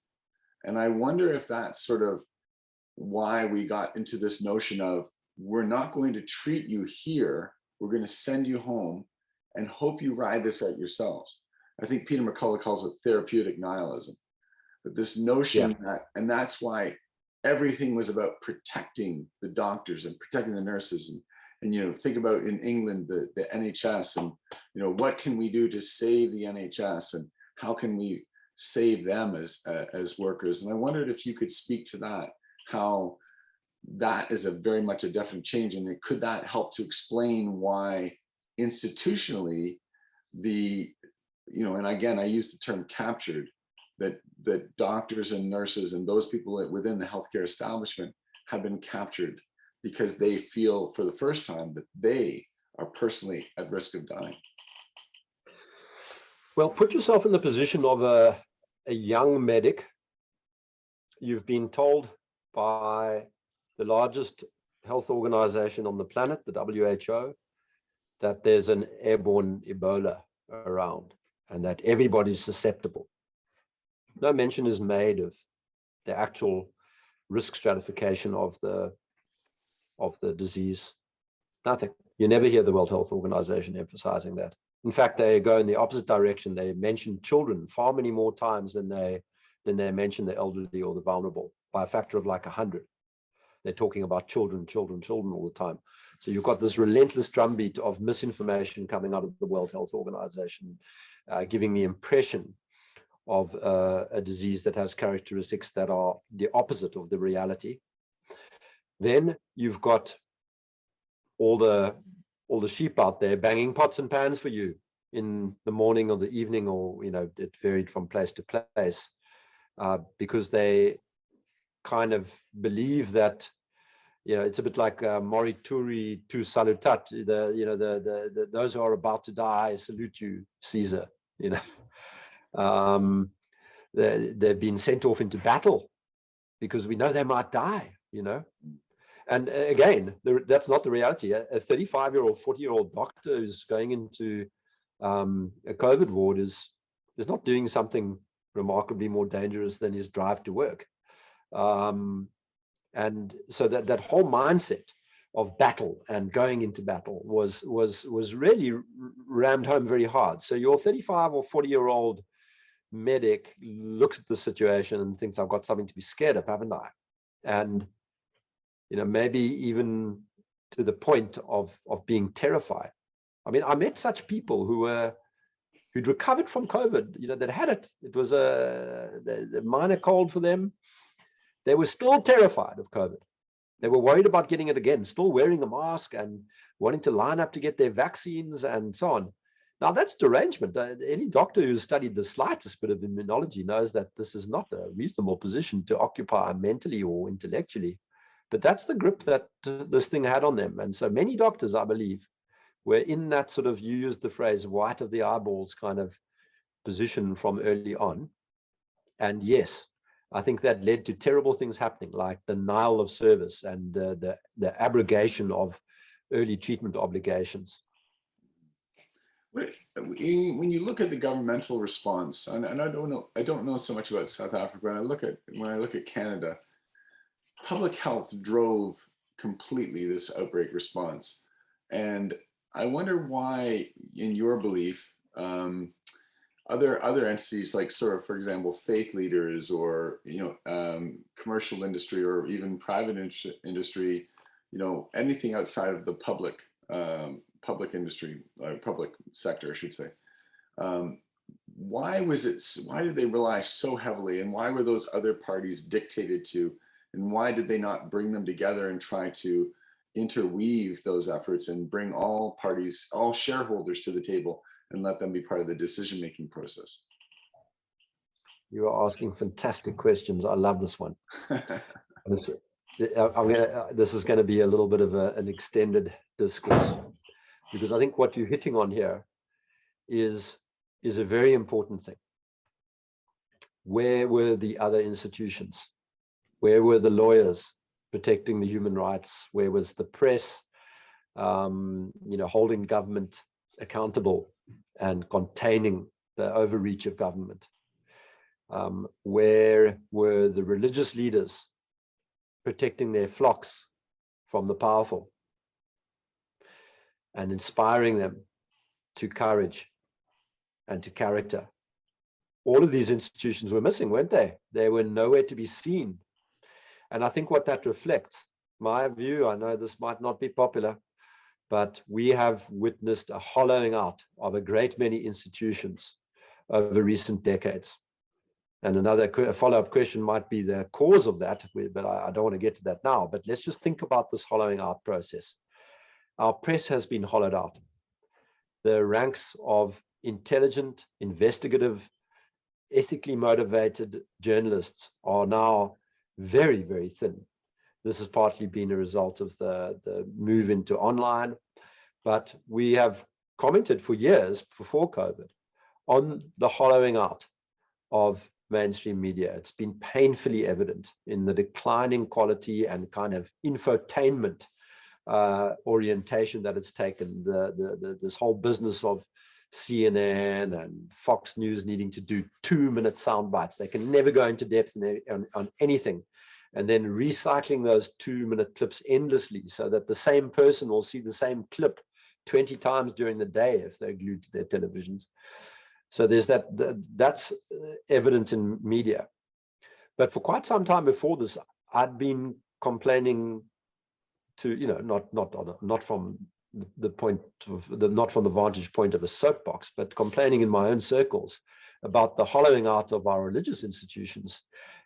And I wonder if that's sort of why we got into this notion of, we're not going to treat you here, we're going to send you home and hope you ride this out yourselves. I think Peter McCullough calls it therapeutic nihilism. But this notion that, and that's why everything was about protecting the doctors and protecting the nurses, and think about in England the NHS, and what can we do to save the NHS, and how can we save them as workers? And I wondered if you could speak to that, how that is very much a definite change, and could that help to explain why institutionally and again, I use the term captured, that doctors and nurses and those people within the healthcare establishment have been captured because they feel for the first time that they are personally at risk of dying. Well, put yourself in the position of a young medic. You've been told by the largest health organization on the planet, the WHO, that there's an airborne Ebola around and that everybody's susceptible. No mention is made of the actual risk stratification of the disease. Nothing. You never hear the World Health Organization emphasizing that. In fact, they go in the opposite direction. They mention children far many more times than they mention the elderly or the vulnerable, by a factor of like 100. They're talking about children all the time. So you've got this relentless drumbeat of misinformation coming out of the World Health Organization, giving the impression of a disease that has characteristics that are the opposite of the reality. Then you've got all the sheep out there banging pots and pans for you in the morning or the evening, or it varied from place to place, because they kind of believe that it's a bit like morituri tu salutat, those who are about to die salute you, Caesar. they've been sent off into battle because we know they might die, you know. And again, that's not the reality. A 35-year-old, 40-year-old doctor who's going into a COVID ward is not doing something remarkably more dangerous than his drive to work. And so that whole mindset of battle and going into battle was really rammed home very hard. So your 35 or 40-year-old medic looks at the situation and thinks, I've got something to be scared of, haven't I? And you know, maybe even to the point of being terrified. I mean, I met such people who'd recovered from COVID, you know, that had it. It was a minor cold for them. They were still terrified of COVID. They were worried about getting it again, still wearing a mask and wanting to line up to get their vaccines and so on. Now, that's derangement. Any doctor who's studied the slightest bit of immunology knows that this is not a reasonable position to occupy mentally or intellectually. But that's the grip that this thing had on them. And so many doctors, I believe, were in that sort of, you used the phrase, white of the eyeballs kind of position from early on. And yes, I think that led to terrible things happening, like denial of service and the abrogation of early treatment obligations. When you look at the governmental response, and I don't know so much about South Africa, when I look at Canada, public health drove completely this outbreak response. And I wonder why, in your belief, other entities like sort of, for example, faith leaders or, you know, commercial industry or even private industry, you know, anything outside of the public industry, public sector, I should say. Why did they rely so heavily, and why were those other parties dictated to? And why did they not bring them together and try to interweave those efforts and bring all parties, all shareholders to the table and let them be part of the decision-making process? You are asking fantastic questions. I love this one. This is going to be a little bit of an extended discourse, because I think what you're hitting on here is a very important thing. Where were the other institutions? Where were the lawyers protecting the human rights? Where was the press, you know, holding government accountable and containing the overreach of government? Where were the religious leaders protecting their flocks from the powerful and inspiring them to courage and to character? All of these institutions were missing, weren't they? They were nowhere to be seen. And I think what that reflects, my view, I know this might not be popular, but we have witnessed a hollowing out of a great many institutions over recent decades. And another follow-up question might be the cause of that, but I don't want to get to that now. But let's just think about this hollowing out process. Our press has been hollowed out. The ranks of intelligent, investigative, ethically motivated journalists are now very, very thin. This has partly been a result of the move into online, but we have commented for years before COVID on the hollowing out of mainstream media. It's been painfully evident in the declining quality and kind of infotainment orientation that it's taken. This whole business of CNN and Fox News needing to do 2-minute sound bites. They can never go into depth on anything. And then recycling those 2-minute clips endlessly so that the same person will see the same clip 20 times during the day if they're glued to their televisions. So there's that's evident in media. But for quite some time before this, I'd been complaining to, you know, not from the point of not from the vantage point of a soapbox, but complaining in my own circles about the hollowing out of our religious institutions.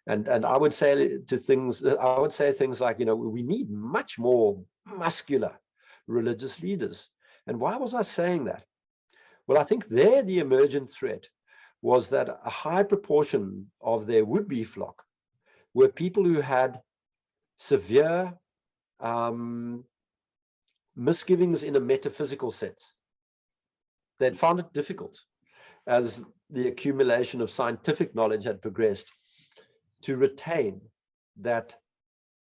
And I would say things like, you know, we need much more muscular religious leaders. And why was I saying that? Well, I think there the emergent threat was that a high proportion of their would-be flock were people who had severe misgivings in a metaphysical sense. They'd found it difficult. as the accumulation of scientific knowledge had progressed, to retain that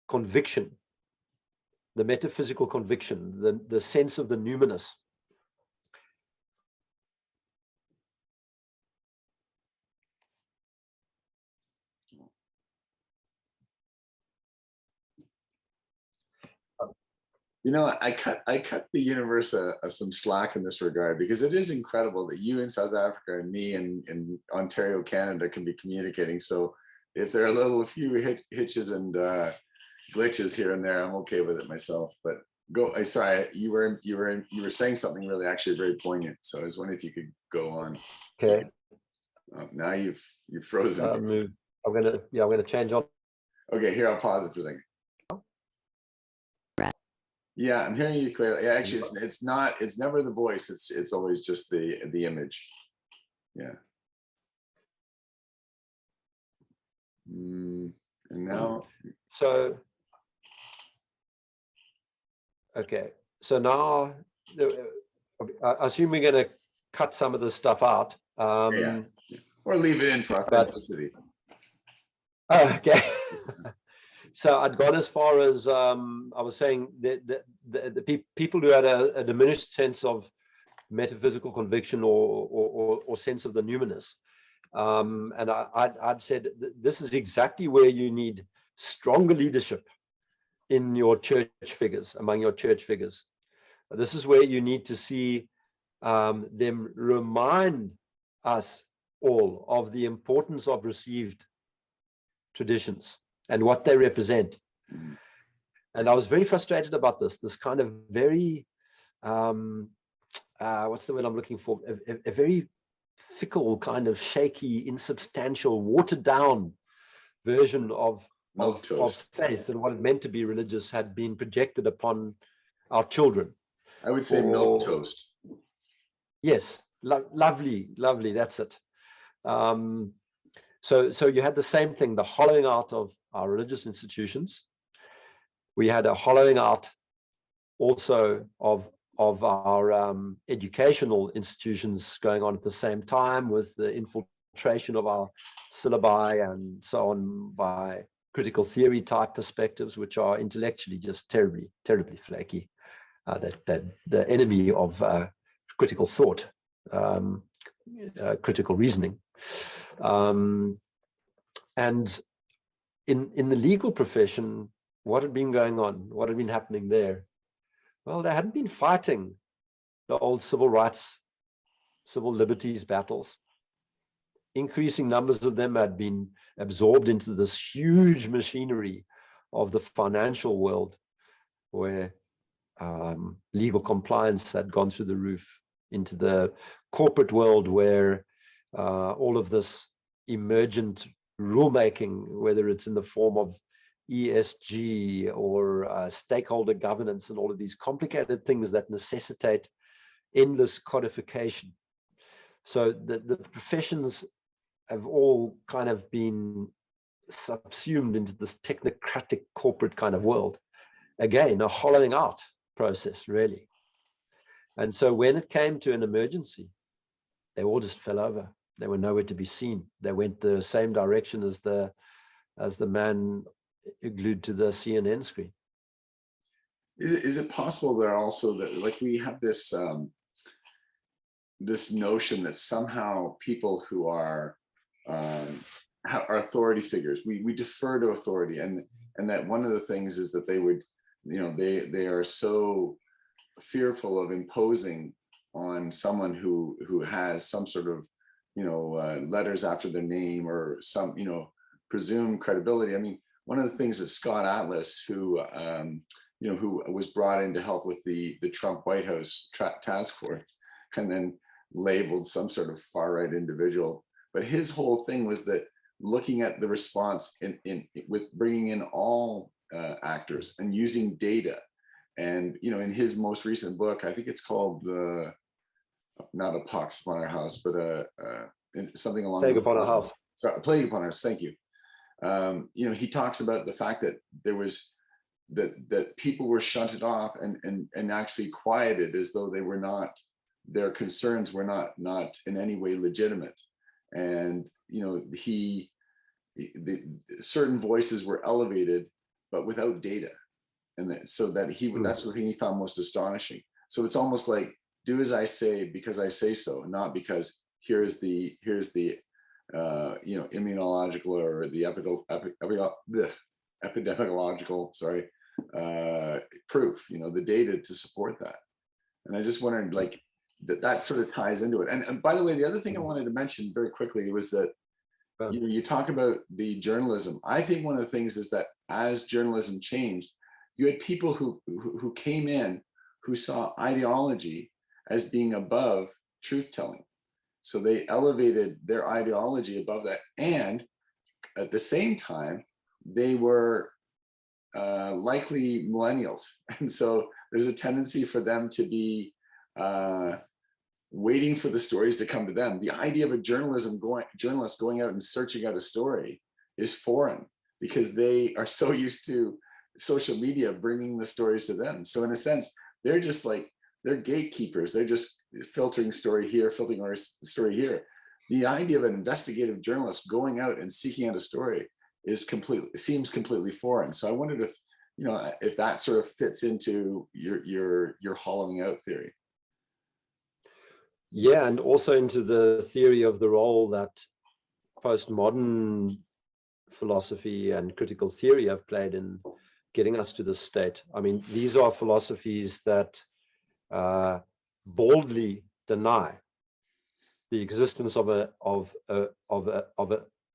conviction, the metaphysical conviction, the sense of the numinous. You know, I cut the universe some slack in this regard, because it is incredible that you in South Africa and me in Ontario, Canada can be communicating. So if there are a few hitches and glitches here and there, I'm okay with it myself. But go. Sorry, you were saying something really actually very poignant. So I was wondering if you could go on. Okay. Now you've frozen. I'm gonna change on. Okay, here, I'll pause it for a second. Yeah, I'm hearing you clearly. Yeah, actually, it's never the voice. It's always just the image. Yeah. And now. So. Okay. So now, I assume we're going to cut some of this stuff out. Yeah. Or leave it in for authenticity. Okay. So I'd gone as far as I was saying that the people who had a diminished sense of metaphysical conviction or sense of the numinous, and I'd said this is exactly where you need stronger leadership in your church figures, among your church figures. This is where you need to see them remind us all of the importance of received traditions and what they represent. And I was very frustrated about this kind of very, what's the word I'm looking for? A very fickle, kind of shaky, insubstantial, watered down version of faith and what it meant to be religious had been projected upon our children. I would say milk toast. Yes, lovely, that's it. So you had the same thing, the hollowing out of our religious institutions. We had a hollowing out also of our educational institutions going on at the same time, with the infiltration of our syllabi and so on by critical theory type perspectives, which are intellectually just terribly flaky. That the enemy of critical thought, critical reasoning. And in the legal profession, what had been going on? What had been happening there? Well, they hadn't been fighting the old civil rights, civil liberties battles. Increasing numbers of them had been absorbed into this huge machinery of the financial world, where legal compliance had gone through the roof, into the corporate world, where all of this emergent rulemaking, whether it's in the form of ESG or stakeholder governance and all of these complicated things that necessitate endless codification. So the professions have all kind of been subsumed into this technocratic corporate kind of world. Again, a hollowing out process, really. And so when it came to an emergency, they all just fell over. They were nowhere to be seen. They went the same direction as the man glued to the CNN screen. Is it possible there also that, like, we have this this notion that somehow people who are authority figures, we defer to authority, and that one of the things is that they would, you know, they are so fearful of imposing on someone who has some sort of, you know, letters after their name or some, you know, presumed credibility. I mean, one of the things that Scott Atlas, who you know, who was brought in to help with the Trump White House task force, and then labeled some sort of far right individual, but his whole thing was that looking at the response with bringing in all actors and using data. And, you know, in his most recent book, I think it's called not A Pox Upon Our House, but something along Plague Upon Our House. Sorry, Plague Upon Our House. Thank you. You know, he talks about the fact that there was that people were shunted off and actually quieted as though they were not their concerns were not in any way legitimate. And, you know, certain voices were elevated, but without data. And so that that's the thing he found most astonishing. So it's almost like, do as I say because I say so, not because here's the you know, immunological or the epidemiological, sorry, proof, you know, the data to support that. And I just wondered, like, that sort of ties into it. And by the way, the other thing I wanted to mention very quickly was that, you know, you talk about the journalism. I think one of the things is that as journalism changed, you had people who came in who saw ideology as being above truth telling. So they elevated their ideology above that. And at the same time, they were likely millennials. And so there's a tendency for them to be waiting for the stories to come to them. The idea of a journalist going out and searching out a story is foreign because they are so used to social media bringing the stories to them. So in a sense, they're just like, they're gatekeepers. They're just filtering story here, filtering our story here. The idea of an investigative journalist going out and seeking out a story seems completely foreign. So I wondered if, you know, if that sort of fits into your hollowing out theory. Yeah, and also into the theory of the role that postmodern philosophy and critical theory have played in getting us to this state. I mean, these are philosophies that boldly deny the existence of a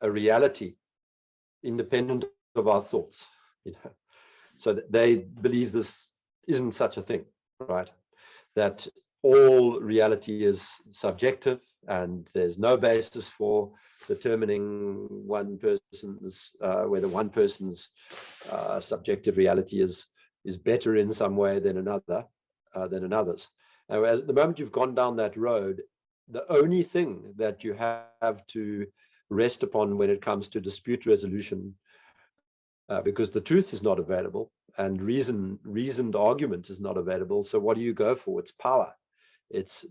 reality independent of our thoughts. You know, so that they believe this isn't such a thing, right? That all reality is subjective and there's no basis for determining one person's whether one person's subjective reality is better in some way than another than another's. Now, at the moment you've gone down that road, the only thing that you have to rest upon when it comes to dispute resolution, because the truth is not available and reasoned argument is not available. So what do you go for? It's power. It's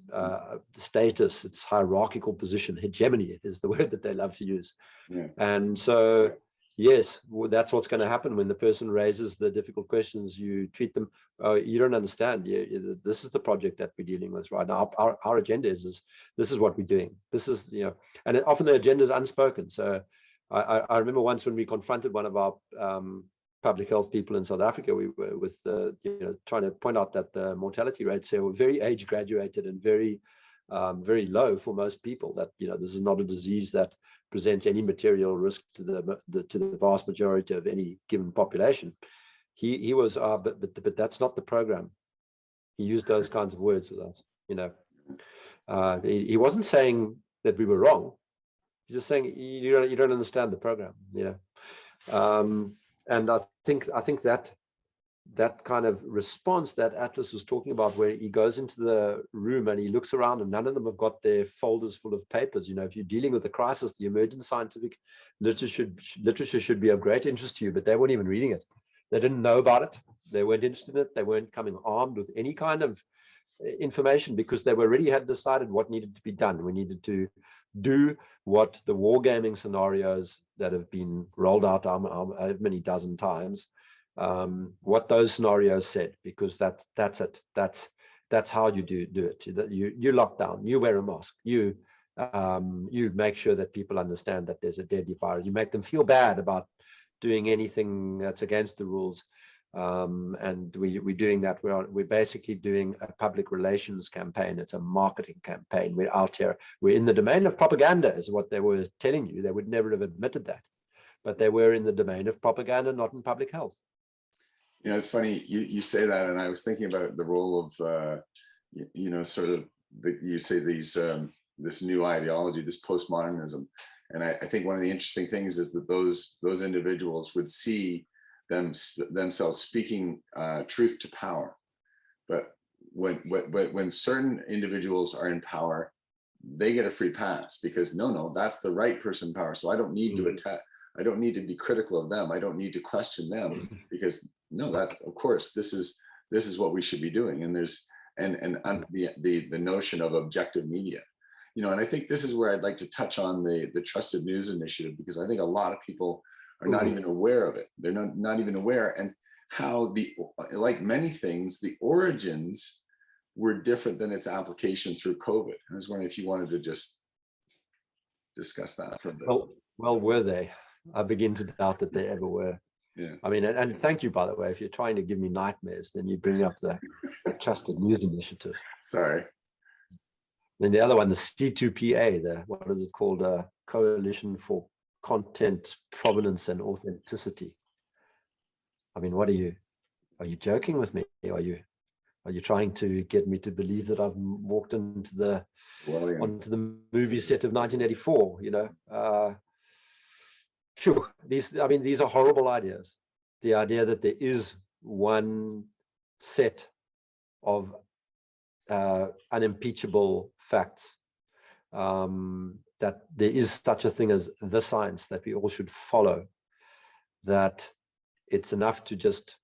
status, it's hierarchical position, hegemony is the word that they love to use. Yeah. And so, yes, that's what's going to happen when the person raises the difficult questions. You treat them, you don't understand. This is the project that we're dealing with right now. Our agenda is this is what we're doing. This is, you know, and often the agenda is unspoken. So I remember once when we confronted one of our public health people in South Africa, we were with you know, trying to point out that the mortality rates here were very age graduated and very low for most people. That, you know, this is not a disease that presents any material risk to the vast majority of any given population. He was but that's not the program. He used those kinds of words with us. You know, he wasn't saying that we were wrong. He's just saying you don't understand the program. You know. And I think that kind of response that Atlas was talking about, where he goes into the room and he looks around and none of them have got their folders full of papers. You know, if you're dealing with a crisis, the emergent scientific literature should be of great interest to you, but they weren't even reading it. They didn't know about it. They weren't interested in it. They weren't coming armed with any kind of information because they already had decided what needed to be done. We needed to do what the wargaming scenarios that have been rolled out many dozen times, what those scenarios said, because that's it. That's how you do it. You lock down, you wear a mask, you make sure that people understand that there's a deadly virus. You make them feel bad about doing anything that's against the rules. And we're doing that. We're basically doing a public relations campaign. It's a marketing campaign. We're out here. We're in the domain of propaganda, is what they were telling you. They would never have admitted that, but they were in the domain of propaganda, not in public health. You know, it's funny you say that, and I was thinking about the role of you know, sort of you say these this new ideology, this postmodernism, and I think one of the interesting things is that those individuals would see themselves speaking truth to power, but when certain individuals are in power, they get a free pass because no, that's the right person in power. So I don't need to attack. I don't need to be critical of them. I don't need to question them because no, that's, of course, this is what we should be doing. And the notion of objective media. And I think this is where I'd like to touch on the Trusted News Initiative, because I think a lot of people are not even aware of it. They're not even aware, and how like many things, the origins were different than its application through COVID. I was wondering if you wanted to just discuss that for a bit. Well, were they? I begin to doubt that they ever were. Yeah. I mean, and thank you, by the way. If you're trying to give me nightmares, then you bring up the Trusted News Initiative. Sorry. Then the other one, the C2PA, what is it called? Coalition for Content Provenance and Authenticity. I mean, are you joking with me? Are you trying to get me to believe that I've walked into the movie set of 1984? These are horrible ideas. The idea that there is one set of unimpeachable facts, that there is such a thing as the science that we all should follow, that it's enough to just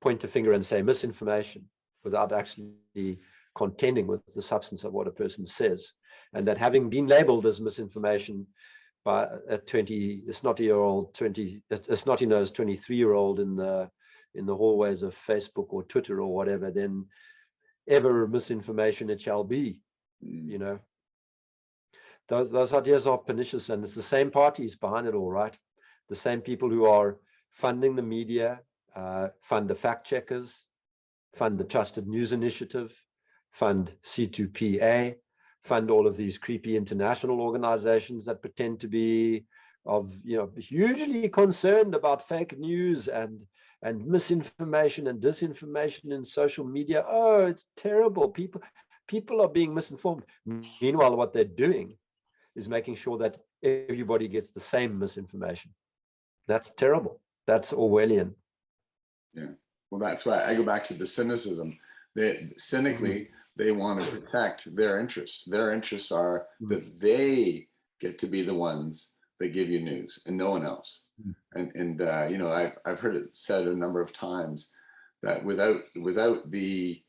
point a finger and say misinformation without actually contending with the substance of what a person says, and that having been labeled as misinformation by a snotty-nosed 23-year-old in the hallways of Facebook or Twitter or whatever, then ever misinformation it shall be. Those ideas are pernicious, and it's the same parties behind it all, right? The same people who are funding the media, fund the fact checkers, fund the Trusted News Initiative, fund C2PA, fund all of these creepy international organizations that pretend to be hugely concerned about fake news and misinformation and disinformation in social media. Oh, it's terrible. People are being misinformed. Meanwhile, what they're doing is making sure that everybody gets the same misinformation. That's terrible. That's Orwellian. Yeah. Well, that's why I go back to the cynicism. Cynically, they want to protect their interests. Their interests are that they get to be the ones that give you news and no one else. And I've heard it said a number of times that without the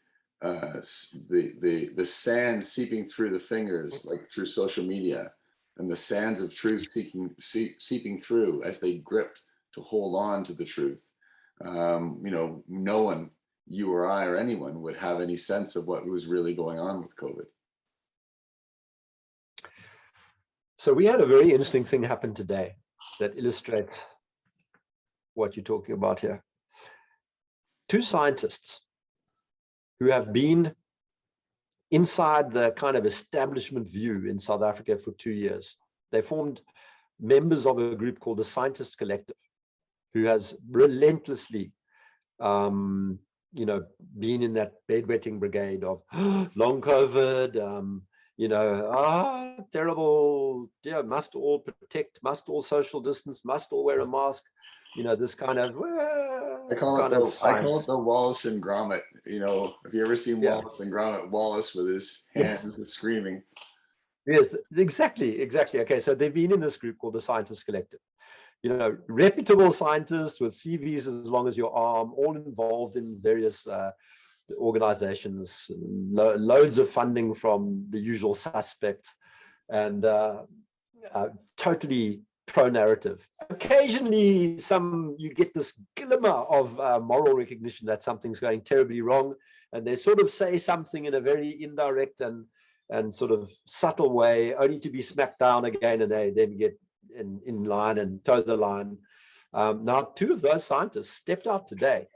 sand seeping through the fingers, like through social media, and the sands of truth seeping through as they gripped to hold on to the truth, no one, you or I or anyone, would have any sense of what was really going on with COVID. So we had a very interesting thing happen today that illustrates what you're talking about here. Two scientists who have been inside the kind of establishment view in South Africa for 2 years. They formed members of a group called the Scientist Collective, who has relentlessly, been in that bedwetting brigade of long COVID, terrible, must all protect, must all social distance, must all wear a mask, this kind of I call it the Wallace and Gromit. Have you ever seen Wallace and Gromit? Wallace with his hands screaming. Yes, exactly. Okay, so they've been in this group called the Scientist Collective. Reputable scientists with CVs as long as your arm, all involved in various organizations, loads of funding from the usual suspects, and totally pro-narrative. Occasionally, you get this glimmer of moral recognition that something's going terribly wrong, and they sort of say something in a very indirect and sort of subtle way, only to be smacked down again, and they then get in line and toe the line. Now, two of those scientists stepped out today.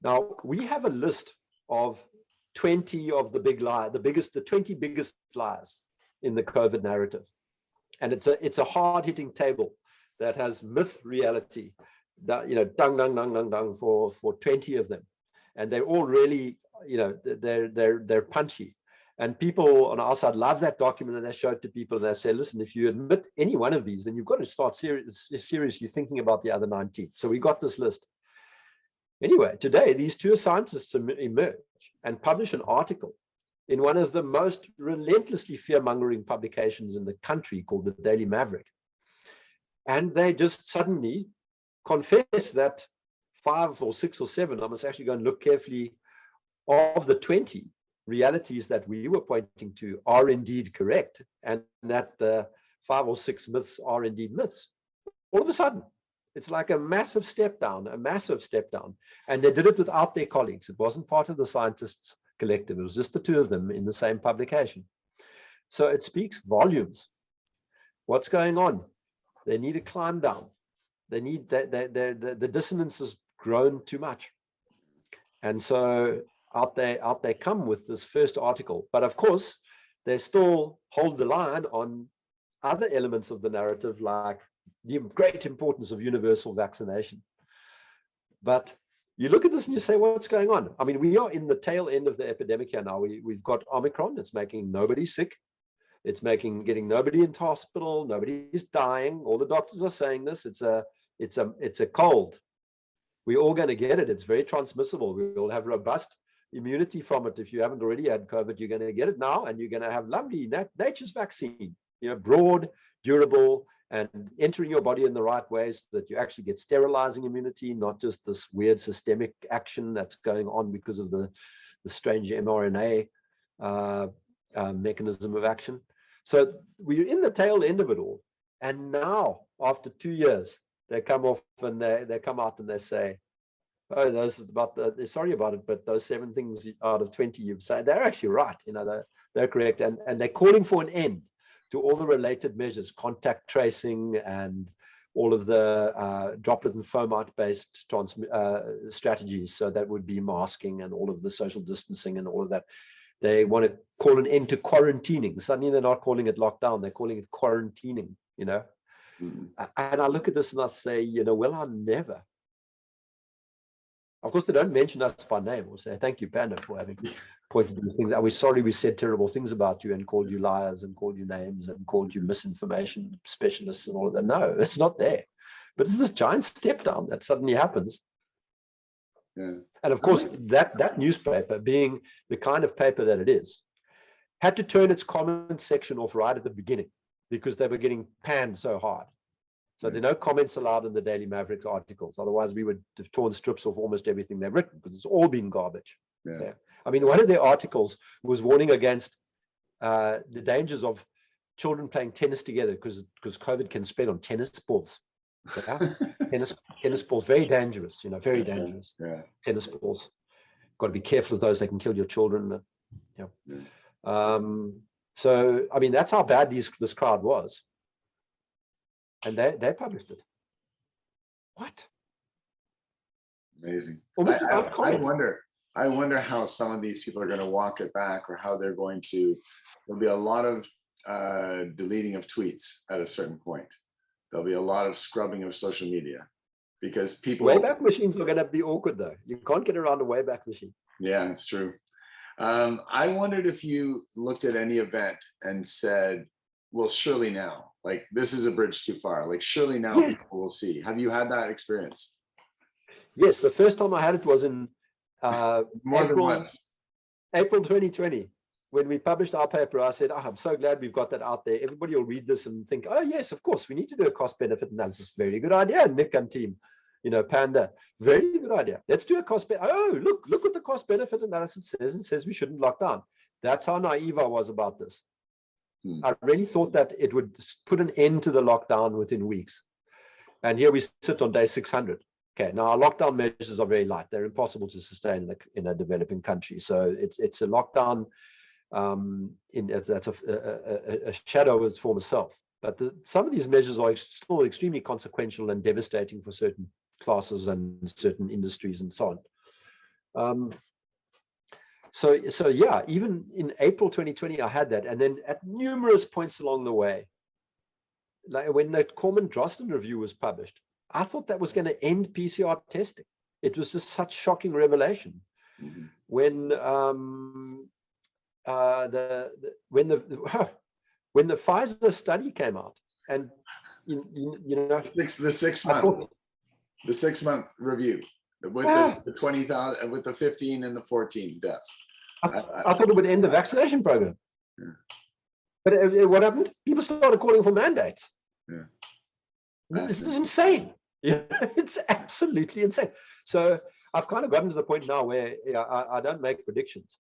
Now, we have a list of 20 of the big lies, the 20 biggest lies in the COVID narrative. And it's a hard-hitting table that has myth, reality, dung for 20 of them. And they're all really, they're punchy. And people on our side love that document, and they show it to people, and they say, listen, if you admit any one of these, then you've got to start seriously thinking about the other 19. So we got this list. Anyway, today, these two scientists emerge and publish an article in one of the most relentlessly fear-mongering publications in the country called the Daily Maverick. And they just suddenly confess that 5 or 6 or 7, I must actually go and look carefully, of the 20 realities that we were pointing to are indeed correct, and that the 5 or 6 myths are indeed myths, all of a sudden, it's like a massive step down, a massive step down. And they did it without their colleagues. It wasn't part of the scientists collective. It was just the two of them in the same publication. So it speaks volumes. What's going on? They need to climb down. They need the dissonance has grown too much. And so out they come with this first article. But of course, they still hold the line on other elements of the narrative, like the great importance of universal vaccination. But you look at this and you say, what's going on? I mean, we are in the tail end of the epidemic here now. We've got Omicron. It's making nobody sick. It's getting nobody into hospital. Nobody's dying. All the doctors are saying this. It's a cold. We're all going to get it. It's very transmissible. We will have robust immunity from it. If you haven't already had COVID, you're going to get it now, and you're going to have lovely nature's vaccine, broad, durable, and entering your body in the right ways so that you actually get sterilizing immunity, not just this weird systemic action that's going on because of the strange mRNA mechanism of action. So we're in the tail end of it all. And now, after 2 years, they come off and they come out and they say, oh, they're sorry about it, but those 7 things out of 20 you've said, they're actually right. They're correct. And they're calling for an end to all the related measures, contact tracing and all of the droplet and fomite-based strategies. So that would be masking and all of the social distancing and all of that. They want to call an end to quarantining. Suddenly they're not calling it lockdown, they're calling it quarantining, And I look at this and I say, well, I never. Of course, they don't mention us by name or say, thank you, Panda, for having pointed to things. We're sorry we said terrible things about you and called you liars and called you names and called you misinformation specialists and all of that. No, it's not there. But it's this giant step down that suddenly happens. Yeah. And of course, that newspaper, being the kind of paper that it is, had to turn its comment section off right at the beginning because they were getting panned so hard. So there are no comments allowed in the Daily Mavericks articles. Otherwise, we would have torn strips off almost everything they've written because it's all been garbage. Yeah. I mean, one of their articles was warning against the dangers of children playing tennis together because COVID can spread on tennis balls. Yeah? tennis balls, very dangerous, very dangerous. Yeah. Tennis balls. Got to be careful of those. They can kill your children. So, I mean, that's how bad this crowd was. And they published it. What? Amazing. I wonder how some of these people are going to walk it back, or how they're going to. There'll be a lot of deleting of tweets at a certain point. There'll be a lot of scrubbing of social media because people. Wayback machines are going to be awkward, though. You can't get around a Wayback machine. Yeah, it's true. I wondered if you looked at any event and said, well, surely now, like this is a bridge too far. Like surely now people will see. Have you had that experience? Yes, the first time I had it was in April 2020. When we published our paper, I said, I'm so glad we've got that out there. Everybody will read this and think, oh, yes, of course, we need to do a cost-benefit analysis. Very good idea, Nick and team. Panda, very good idea. Let's do a cost-benefit. Oh, look what the cost-benefit analysis says. It says we shouldn't lock down. That's how naive I was about this. I really thought that it would put an end to the lockdown within weeks. And here we sit on day 600. Okay, now our lockdown measures are very light. They're impossible to sustain in a developing country. So it's a lockdown. That's a shadow of its former self. But some of these measures are still extremely consequential and devastating for certain classes and certain industries and so on. So yeah, even in April 2020, I had that. And then at numerous points along the way, like when the Corman-Drosten review was published, I thought that was going to end PCR testing. It was just such shocking revelation. Mm-hmm. When the Pfizer study came out, and the 6 month review with the 20,000, with the 15 and the 14 deaths. I thought it would end the vaccination program. Yeah. But what happened? People started calling for mandates. Yeah. This is insane. It's absolutely insane. So I've kind of gotten to the point now where I don't make predictions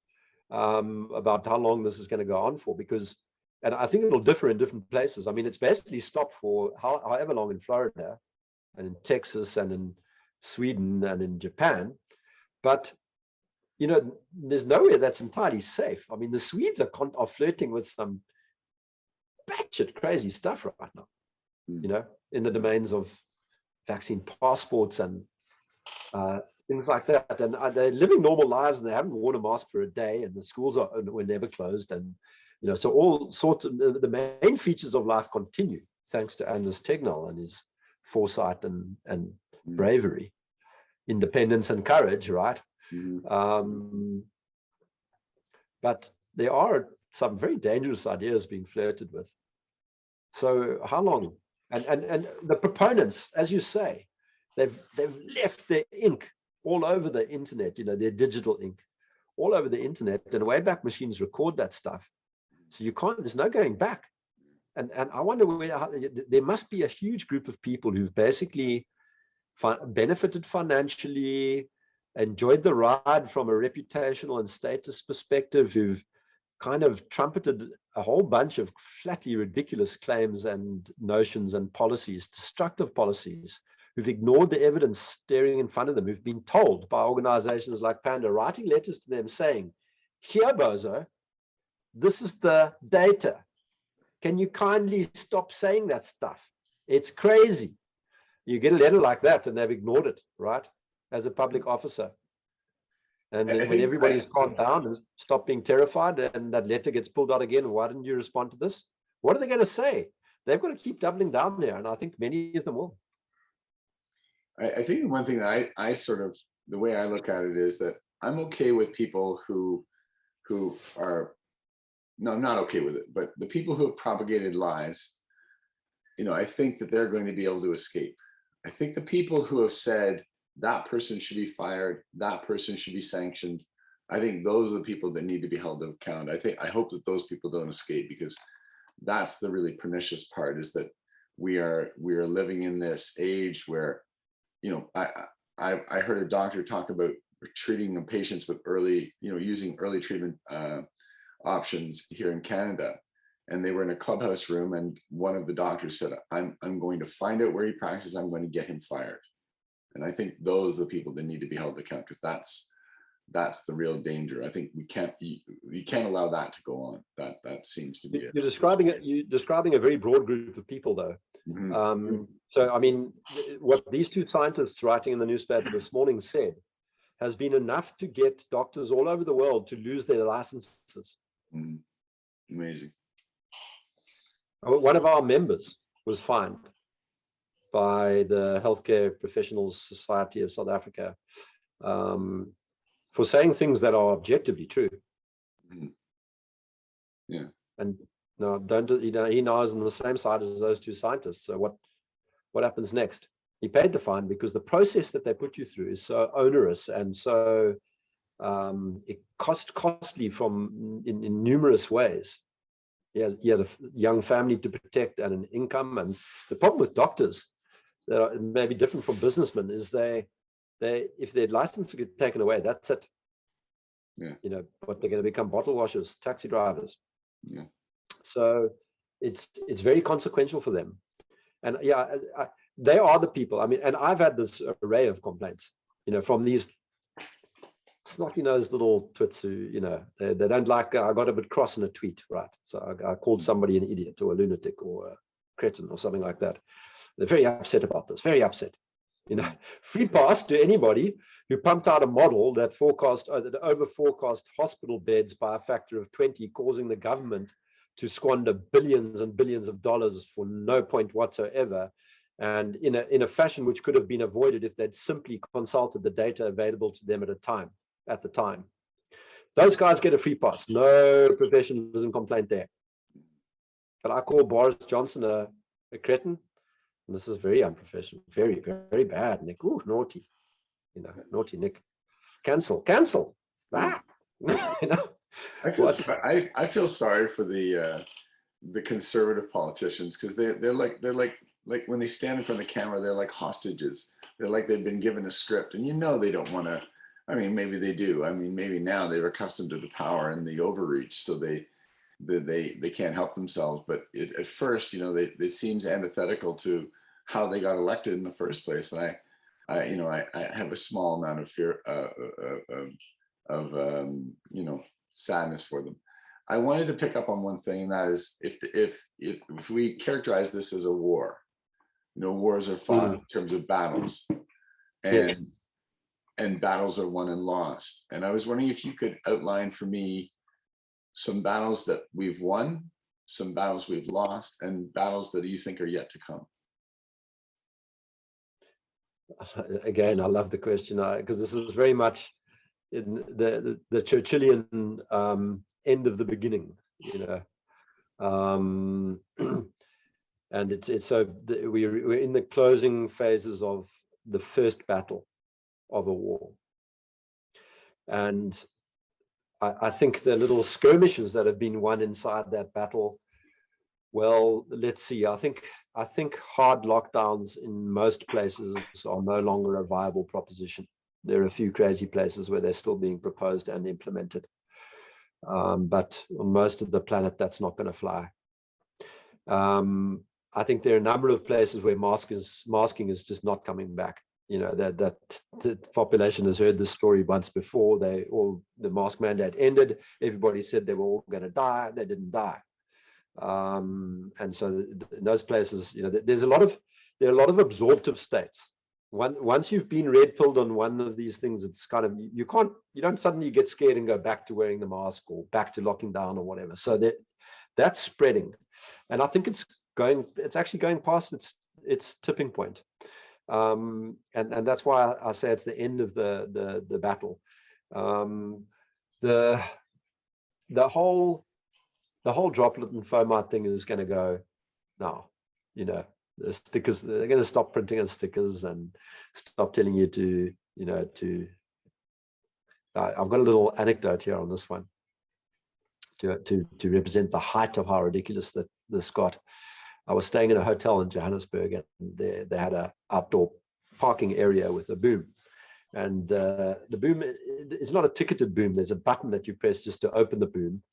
about how long this is going to go on for, because, and I think it'll differ in different places. I mean, it's basically stopped for however long in Florida and in Texas and in Sweden and in Japan. But, you know, there's nowhere that's entirely safe. I mean, the Swedes are flirting with some batshit crazy stuff right now, you know, in the domains of vaccine passports and things like that. And they're living normal lives and they haven't worn a mask for a day, and the schools were never closed. And, you know, so all sorts of the main features of life continue, thanks to Anders Tegnell and his foresight and bravery, independence and courage, right? But there are some very dangerous ideas being flirted with. So how long? And the proponents, as you say, they've left their ink all over the internet, you know, their digital ink all over the internet, and Wayback Machines record that stuff. So you can't, there's no going back. And I wonder there must be a huge group of people who've basically benefited financially, enjoyed the ride from a reputational and status perspective, who've kind of trumpeted a whole bunch of flatly ridiculous claims and notions and policies, destructive policies, who've ignored the evidence staring in front of them, who've been told by organizations like Panda, writing letters to them saying, here, bozo, this is the data. Can you kindly stop saying that stuff? It's crazy. You get a letter like that and they've ignored it, right? As a public officer. And then when everybody's calmed down and stopped being terrified and that letter gets pulled out again, why didn't you respond to this? What are they going to say? They've got to keep doubling down there. And I think many of them will. I think one thing that I sort of, the way I look at it is that I'm okay with people who are, no, I'm not okay with it, but the people who have propagated lies, you know, I think that they're going to be able to escape. I think the people who have said that person should be fired, that person should be sanctioned, I think those are the people that need to be held to account. I hope that those people don't escape, because that's the really pernicious part, is that we are living in this age where, you know, I heard a doctor talk about treating patients with early, you know, using early treatment options here in Canada. And they were in a clubhouse room, and one of the doctors said, I'm going to find out where he practices, I'm going to get him fired. And I think those are the people that need to be held to account, because that's the real danger. I think we can't allow that to go on. That seems to be it. You're describing a very broad group of people, though. So, I mean, what these two scientists writing in the newspaper this morning said has been enough to get doctors all over the world to lose their licenses. Amazing. One of our members was fined by the Healthcare Professionals Society of South Africa for saying things that are objectively true. Yeah. And no, he now is on the same side as those two scientists. So what happens next? He paid the fine because the process that they put you through is so onerous and so costly in numerous ways. He had a young family to protect and an income. And the problem with doctors that are maybe different from businessmen is they if their license gets taken away, that's it. Yeah. You know, but they're going to become bottle washers, taxi drivers. Yeah. So it's very consequential for them. And yeah, they are the people. I mean, and I've had this array of complaints, you know, from these snotty-nosed little twits who, you know, they don't like, I got a bit cross in a tweet, right? So I called somebody an idiot or a lunatic or a cretin or something like that. They're very upset about this, very upset. You know, free pass to anybody who pumped out a model that over forecast hospital beds by a factor of 20, causing the government to squander billions and billions of dollars for no point whatsoever, and in a fashion which could have been avoided if they'd simply consulted the data available to them at the time. Those guys get a free pass, no professionalism complaint there. But I call Boris Johnson a cretin. And this is very unprofessional, very, very bad, Nick. Ooh, naughty, you know, naughty Nick. Cancel. Ah, you know. I feel sorry for the conservative politicians, because they're like when they stand in front of the camera, they're like hostages. they're like they've been given a script, and they don't want to. I mean, maybe they do. I mean, maybe now they're accustomed to the power and the overreach, so they can't help themselves. But at first, it seems antithetical to how they got elected in the first place. And I have a small amount of fear of sadness for them. I wanted to pick up on one thing, and that is if we characterize this as a war, wars are fought in terms of battles, Yes. and battles are won and lost. And I was wondering if you could outline for me some battles that we've won, some battles we've lost, and battles that you think are yet to come. Again, I love the question, because this is very much in the Churchillian end of the beginning, and it's so we're in the closing phases of the first battle of a war, and I think the little skirmishes that have been won inside that battle, well, let's see. I think hard lockdowns in most places are no longer a viable proposition. There are a few crazy places where they're still being proposed and implemented, but on most of the planet, that's not going to fly. I think there are a number of places where masking is just not coming back. That the population has heard this story once before. The mask mandate ended. Everybody said they were all going to die. They didn't die. And so in those places, there are a lot of absorptive states. Once you've been red pilled on one of these things, it's kind of, you don't suddenly get scared and go back to wearing the mask or back to locking down or whatever. So that's spreading, and I think it's actually going past its tipping point. And that's why I say it's the end of the battle. The whole droplet and fomite thing is going to go now. The stickers, they're going to stop printing on stickers and stop telling you to I've got a little anecdote here on this one to represent the height of how ridiculous that this got. I was staying in a hotel in Johannesburg, and they had an outdoor parking area with a boom. And the boom is not a ticketed boom. There's a button that you press just to open the boom.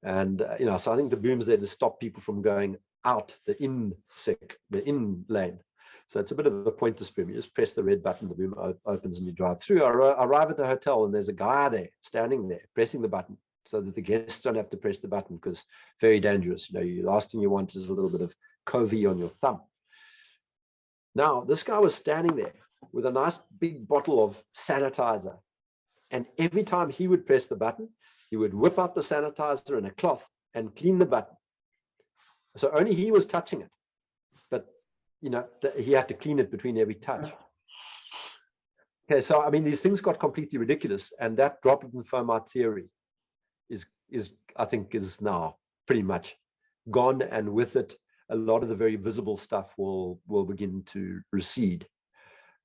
And, so I think the boom's there to stop people from going out the in lane. So it's a bit of a pointless boom. You just press the red button, the boom opens, and you drive through. I arrive at the hotel, and there's a guy there standing there pressing the button so that the guests don't have to press the button, because very dangerous. The last thing you want is a little bit of COVID on your thumb. Now, this guy was standing there with a nice big bottle of sanitizer. And every time he would press the button, he would whip out the sanitizer in a cloth and clean the button. So only he was touching it. But, he had to clean it between every touch. Okay, so, I mean, these things got completely ridiculous. And that droplet and fomite theory I think is now pretty much gone. And with it, a lot of the very visible stuff will begin to recede.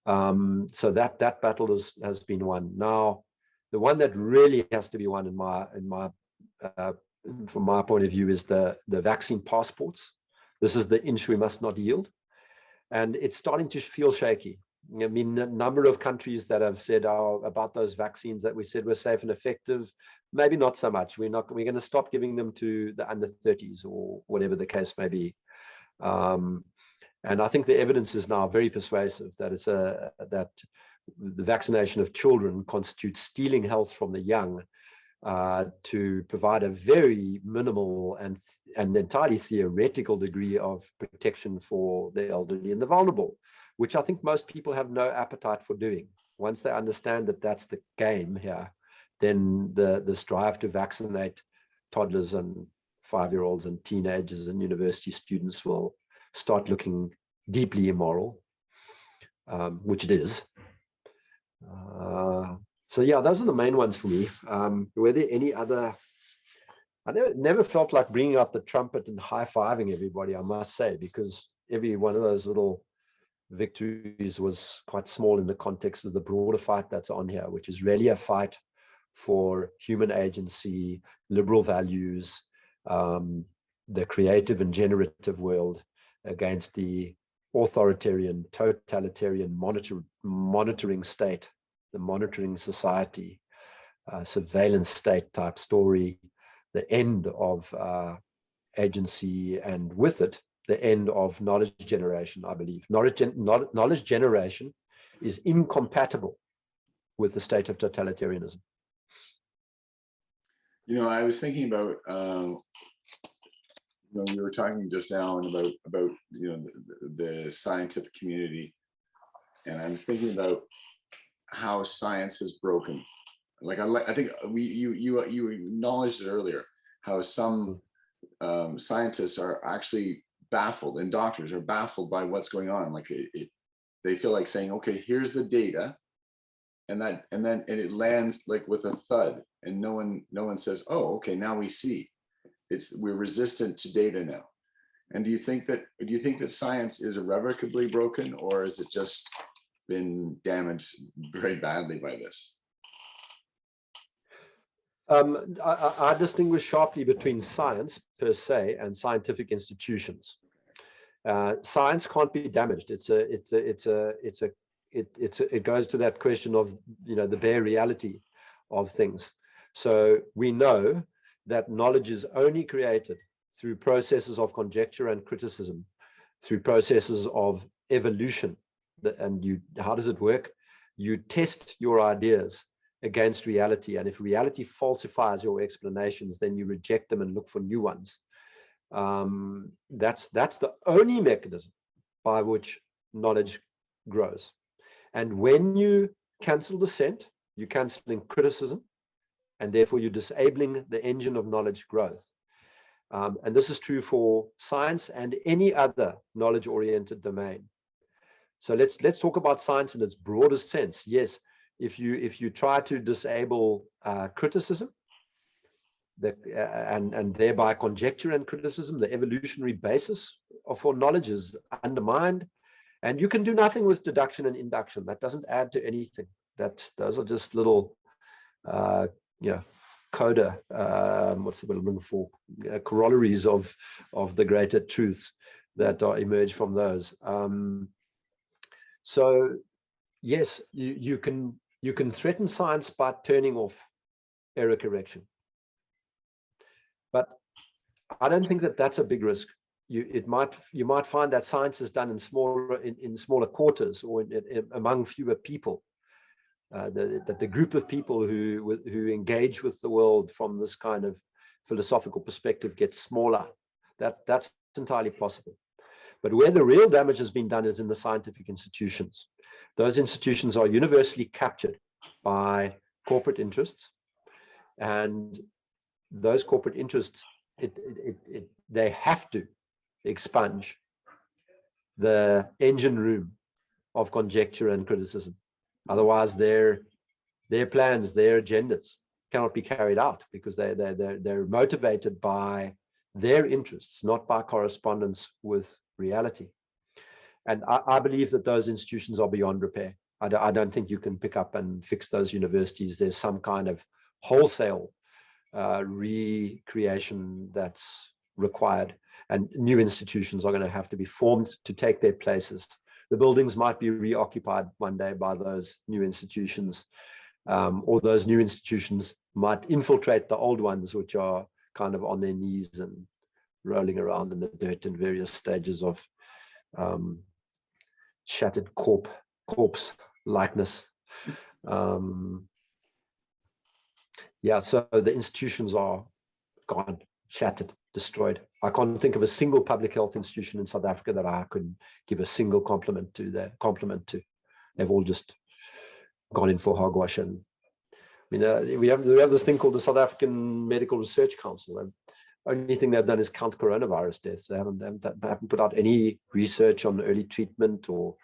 So that battle has been won. Now, the one that really has to be won from my point of view is the vaccine passports. This is the inch we must not yield, and it's starting to feel shaky. I mean, a number of countries that have said about those vaccines that we said were safe and effective, maybe not so much. We're going to stop giving them to the under 30s or whatever the case may be. And I think the evidence is now very persuasive that that the vaccination of children constitutes stealing health from the young to provide a very minimal and entirely theoretical degree of protection for the elderly and the vulnerable, which I think most people have no appetite for doing. Once they understand that that's the game here, then the strive to vaccinate toddlers and 5-year-olds and teenagers and university students will start looking deeply immoral, which it is. So yeah, those are the main ones for me. Were there any other? I never felt like bringing out the trumpet and high-fiving everybody, I must say, because every one of those little victories was quite small in the context of the broader fight that's on here, which is really a fight for human agency, liberal values, the creative and generative world against the authoritarian, totalitarian monitoring state, the monitoring society, surveillance state type story, the end of agency, and with it, the end of knowledge generation, I believe. Knowledge generation is incompatible with the state of totalitarianism. You know, I was thinking about, you know, we were talking just now about you know, the scientific community, and I'm thinking about how science is broken. Like I think you acknowledged it earlier, how some scientists are actually baffled, and doctors are baffled by what's going on. Like they feel like saying, okay, here's the data, and it lands like with a thud, and no one says, oh, okay, now we see. We're resistant to data now. And do you think that science is irrevocably broken, or has it just been damaged very badly by this? I distinguish sharply between science per se and scientific institutions. Science can't be damaged. It goes to that question of, you know, the bare reality of things. So we know that knowledge is only created through processes of conjecture and criticism, through processes of evolution. And how does it work? You test your ideas against reality, and if reality falsifies your explanations, then you reject them and look for new ones. That's the only mechanism by which knowledge grows. And when you cancel dissent, you're canceling criticism, and therefore you're disabling the engine of knowledge growth. And this is true for science and any other knowledge-oriented domain. So let's talk about science in its broadest sense. Yes, if you try to disable criticism, and thereby conjecture and criticism, the evolutionary basis for knowledge is undermined, and you can do nothing with deduction and induction. That doesn't add to anything. Those are just little, coda. What's the word I'm looking for? Corollaries of the greater truths that emerge from those. So yes, you can threaten science by turning off error correction, but I don't think that that's a big risk. You might find that science is done in smaller quarters, or among fewer people. That the group of people who engage with the world from this kind of philosophical perspective gets smaller. That's entirely possible. But where the real damage has been done is in the scientific institutions. Those institutions are universally captured by corporate interests, and those corporate interests, they have to expunge the engine room of conjecture and criticism. Otherwise, their plans, their agendas cannot be carried out, because they're motivated by their interests, not by correspondence with reality. And I believe that those institutions are beyond repair. I don't think you can pick up and fix those universities. There's some kind of wholesale recreation that's required, and new institutions are going to have to be formed to take their places. The buildings might be reoccupied one day by those new institutions, or those new institutions might infiltrate the old ones, which are kind of on their knees and rolling around in the dirt in various stages of shattered corpse likeness. Yeah, so the institutions are gone, shattered, destroyed. I can't think of a single public health institution in South Africa that I could give a single compliment to. They've all just gone in for hogwash. And I mean, we have this thing called the South African Medical Research Council, and only thing they've done is count coronavirus deaths. They haven't put out any research on early treatment or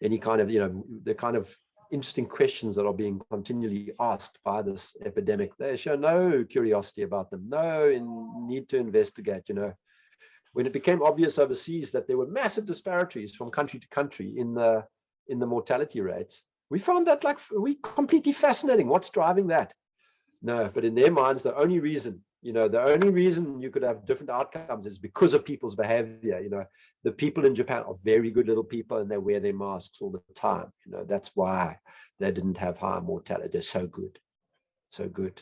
any kind of, the kind of interesting questions that are being continually asked by this epidemic. They show no curiosity about them, no need to investigate. When it became obvious overseas that there were massive disparities from country to country in the mortality rates, we found that completely fascinating. What's driving that? No, but in their minds, the only reason You know, the only reason you could have different outcomes is because of people's behavior. You know, the people in Japan are very good little people and they wear their masks all the time. You know, that's why they didn't have high mortality. They're so good, so good.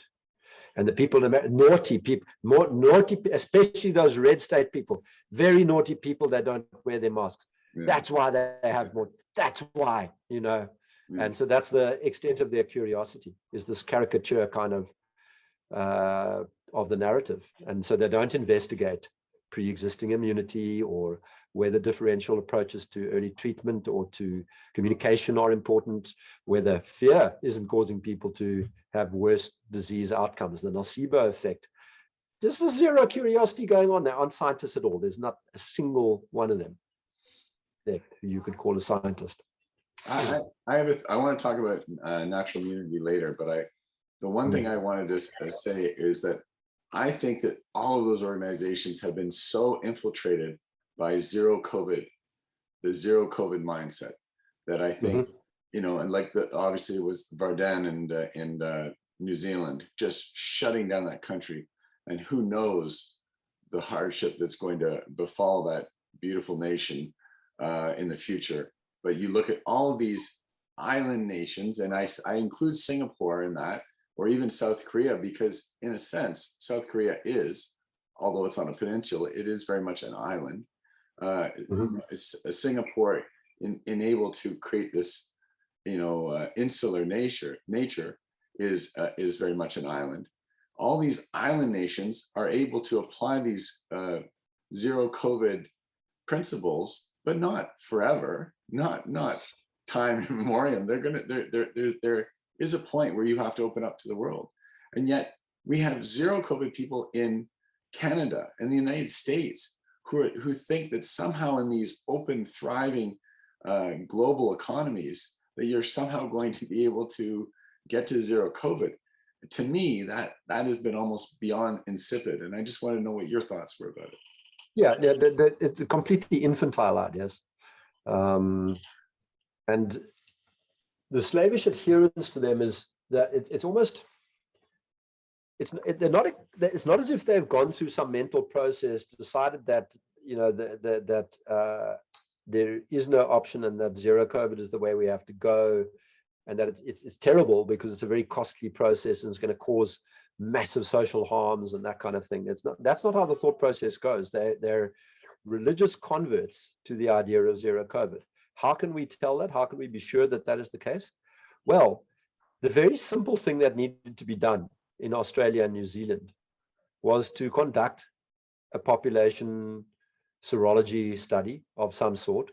And the people, naughty people, more naughty, especially those red state people, very naughty people that don't wear their masks. Yeah. That's why they have more. That's why, you know. Yeah. And so that's the extent of their curiosity, is this caricature kind of the narrative. And so they don't investigate pre-existing immunity or whether differential approaches to early treatment or to communication are important, whether fear isn't causing people to have worse disease outcomes, the nocebo effect. There's a zero curiosity going on. There aren't scientists at all. There's not a single one of them that you could call a scientist. I want to talk about natural immunity later, but the one thing I wanted to say is that I think that all of those organizations have been so infiltrated by zero COVID, the zero COVID mindset, that I think, you know, and like obviously it was Varden in New Zealand, just shutting down that country. And who knows the hardship that's going to befall that beautiful nation in the future. But you look at all these island nations, and I include Singapore in that, or even South Korea, because in a sense, South Korea is, although it's on a peninsula, it is very much an island. Singapore able to create this, you know, insular nature is very much an island. All these island nations are able to apply these zero COVID principles, but not forever, not time immemorial. There is a point where you have to open up to the world. And yet we have zero COVID people in Canada and the United States who think that somehow in these open, thriving global economies that you're somehow going to be able to get to zero COVID. To me, that has been almost beyond insipid. And I just want to know what your thoughts were about it. Yeah, it's completely infantile ideas. And the slavish adherence to them is that it's almost, it's not as if they've gone through some mental process, decided that, you know, that there is no option and that zero COVID is the way we have to go, and that it's terrible because it's a very costly process and it's going to cause massive social harms and that kind of thing. That's not how the thought process goes. They're religious converts to the idea of zero COVID. How can we tell that? How can we be sure that that is the case? Well, the very simple thing that needed to be done in Australia and New Zealand was to conduct a population serology study of some sort.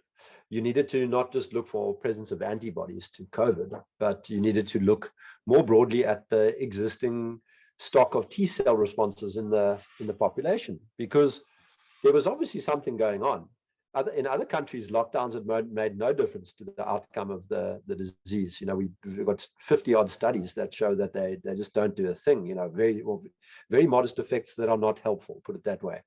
You needed to not just look for presence of antibodies to COVID, but you needed to look more broadly at the existing stock of T cell responses in the population, because there was obviously something going on. In other countries, lockdowns had made no difference to the outcome of the disease. You know, we've got 50-odd studies that show that they just don't do a thing. You know, very modest effects that are not helpful, put it that way.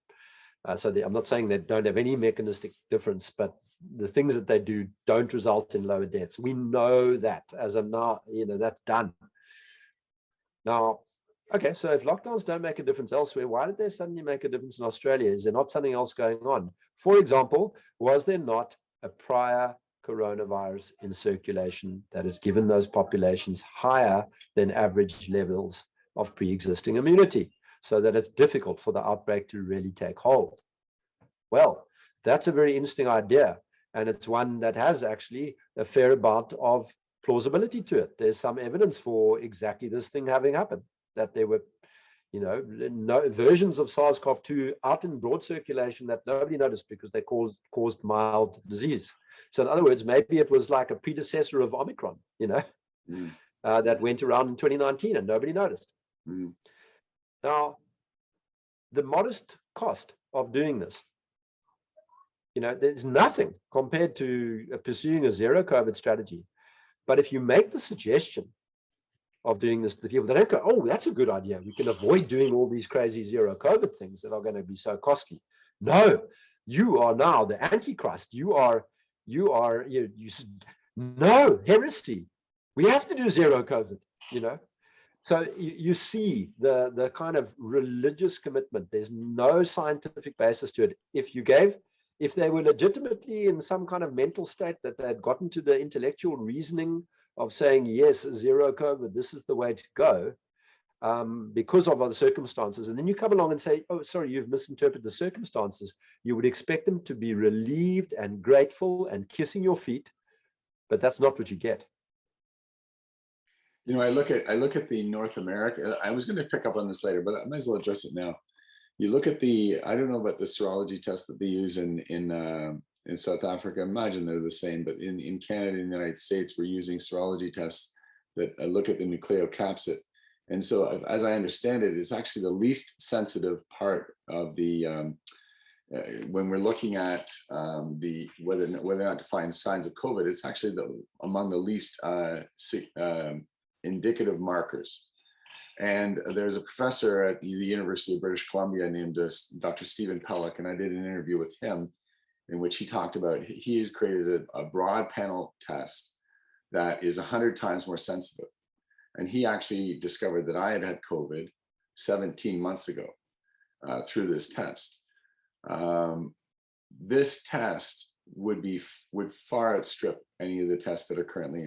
So I'm not saying they don't have any mechanistic difference, but the things that they do don't result in lower deaths. We know that as of now, you know, that's done. Now, okay, so if lockdowns don't make a difference elsewhere, why did they suddenly make a difference in Australia? Is there not something else going on? For example, was there not a prior coronavirus in circulation that has given those populations higher than average levels of pre-existing immunity, so that it's difficult for the outbreak to really take hold? Well, that's a very interesting idea, and it's one that has actually a fair amount of plausibility to it. There's some evidence for exactly this thing having happened, that there were, you know, versions of SARS-CoV-2 out in broad circulation that nobody noticed because they caused mild disease. So in other words, maybe it was like a predecessor of Omicron, you know, that went around in 2019 and nobody noticed. Now, the modest cost of doing this, you know, there's nothing compared to pursuing a zero COVID strategy. But if you make the suggestion of doing this to the people, they don't go, oh, that's a good idea, we can avoid doing all these crazy zero COVID things that are going to be so costly. No, you are now the Antichrist. No, heresy. We have to do zero COVID, you know. So you see the kind of religious commitment. There's no scientific basis to it. If they were legitimately in some kind of mental state that they had gotten to the intellectual reasoning of saying, yes, zero COVID, this is the way to go, because of other circumstances, and then you come along and say, oh, sorry, you've misinterpreted the circumstances, you would expect them to be relieved and grateful and kissing your feet, but that's not what you get. You know, I look at the North America. I was going to pick up on this later, but I might as well address it now. You look at I don't know about the serology test that they use in South Africa. I imagine they're the same, but in Canada and the United States, we're using serology tests that look at the nucleocapsid. And so, as I understand it, it's actually the least sensitive part of the when we're looking at whether or not to find signs of COVID. It's actually among the least indicative markers. And there's a professor at the University of British Columbia named Dr. Stephen Pellick, and I did an interview with him in which he talked about, he has created a broad panel test that is 100 times more sensitive. And he actually discovered that I had COVID 17 months ago through this test. This test would far outstrip any of the tests that are currently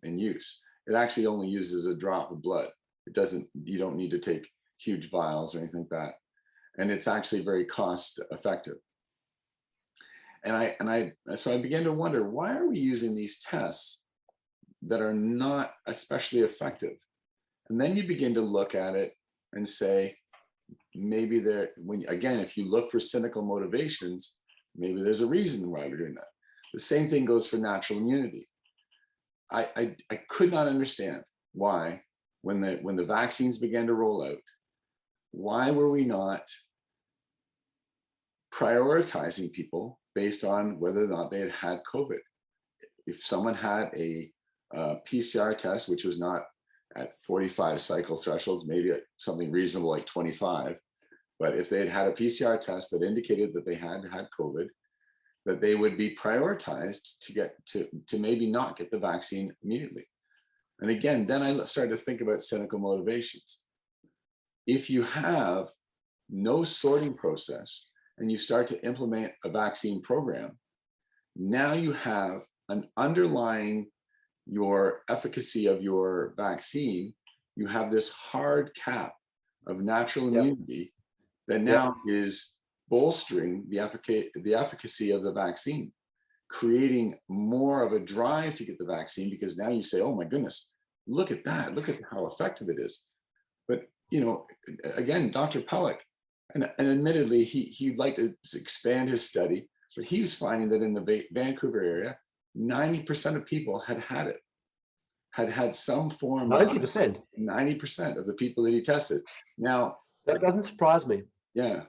in use. It actually only uses a drop of blood. You don't need to take huge vials or anything like that. And it's actually very cost effective. So I began to wonder, why are we using these tests that are not especially effective? And then you begin to look at it and say, maybe if you look for cynical motivations, maybe there's a reason why we're doing that. The same thing goes for natural immunity. I could not understand why, when the vaccines began to roll out, why were we not prioritizing people based on whether or not they had had COVID? If someone had a PCR test, which was not at 45 cycle thresholds, maybe at something reasonable like 25, but if they had had a PCR test that indicated that they had had COVID, that they would be prioritized to maybe not get the vaccine immediately. And again, then I started to think about cynical motivations. If you have no sorting process and you start to implement a vaccine program, now you have an underlying your efficacy of your vaccine, you have this hard cap of natural immunity that now is bolstering the efficacy of the vaccine, creating more of a drive to get the vaccine, because now you say, oh my goodness, look at that, look at how effective it is. But again, Dr. Pellick, and admittedly, he'd like to expand his study, but he was finding that in the Vancouver area, 90% of people had some form 90%. 90% of the people that he tested. Now, that doesn't surprise me. Yeah.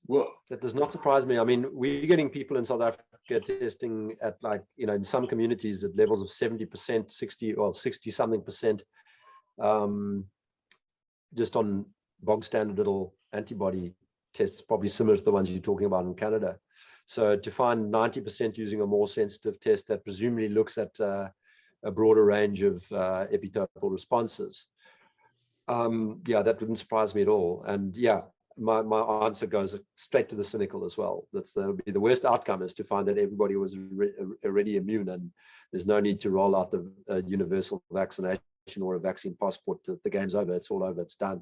Well, that does not surprise me. I mean, we're getting people in South Africa testing at, like, in some communities at levels of 70%, 60 something percent, just on bog standard little antibody tests, probably similar to the ones you're talking about in Canada. So to find 90% using a more sensitive test that presumably looks at a broader range of epitopal responses, that wouldn't surprise me at all. And my answer goes straight to the cynical as well. That would be the worst outcome, is to find that everybody was already immune and there's no need to roll out the universal vaccination or a vaccine passport. The game's over. It's all over. It's done.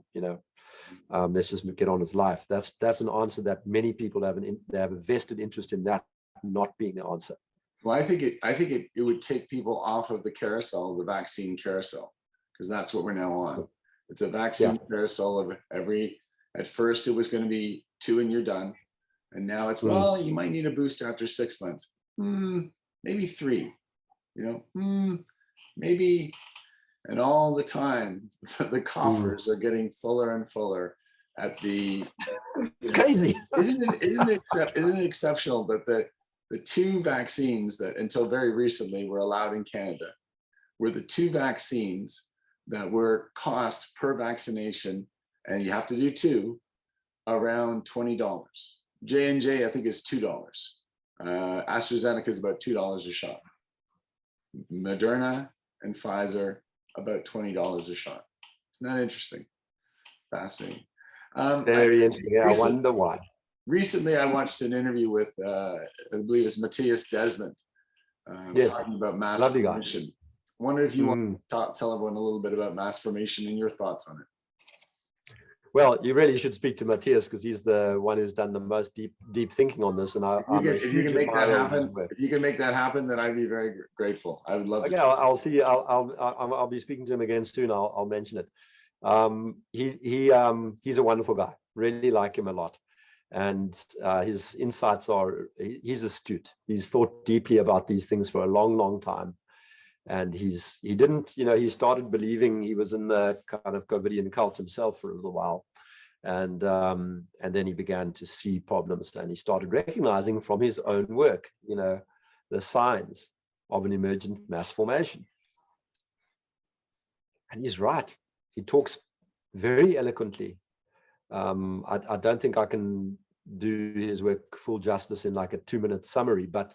Let's just get on with life. That's an answer that many people they have a vested interest in, that not being the answer. Well, I think it would take people off of the carousel, the vaccine carousel, because that's what we're now on. It's a vaccine carousel of at first it was going to be 2 and you're done. And now it's, well, you might need a booster after 6 months. Maybe 3, maybe. And all the time, the coffers are getting fuller and fuller at the. It's crazy. Isn't it exceptional that the 2 vaccines that until very recently were allowed in Canada were the 2 vaccines that were cost per vaccination, and you have to do 2, around $20. J&J, I think, is $2. AstraZeneca is about $2 a shot. Moderna and Pfizer, about $20 a shot. Isn't that interesting? Fascinating. Very interesting. Yeah, I Recently, wonder why. recently I watched an interview with, I believe it's Matthias Desmond, Yes, talking about mass lovely guy. formation. I wonder if you want Mm. to tell everyone a little bit about mass formation and your thoughts on it. Well, you really should speak to Matthias because he's the one who's done the most deep thinking on this, and I'm a If you huge can make that admirer of his happen, work. if you can make that happen, then I'd be very grateful. I would love to. Okay, I'll see. I'll be speaking to him again soon. I'll mention it. He's a wonderful guy. Really like him a lot, and his insights are. He's astute. He's thought deeply about these things for a long time, and he didn't. He started believing he was in the kind of COVIDian cult himself for a little while, and then he began to see problems, and he started recognizing from his own work, the signs of an emergent mass formation. And he's right. He talks very eloquently. I don't think I can do his work full justice in like a 2-minute summary, but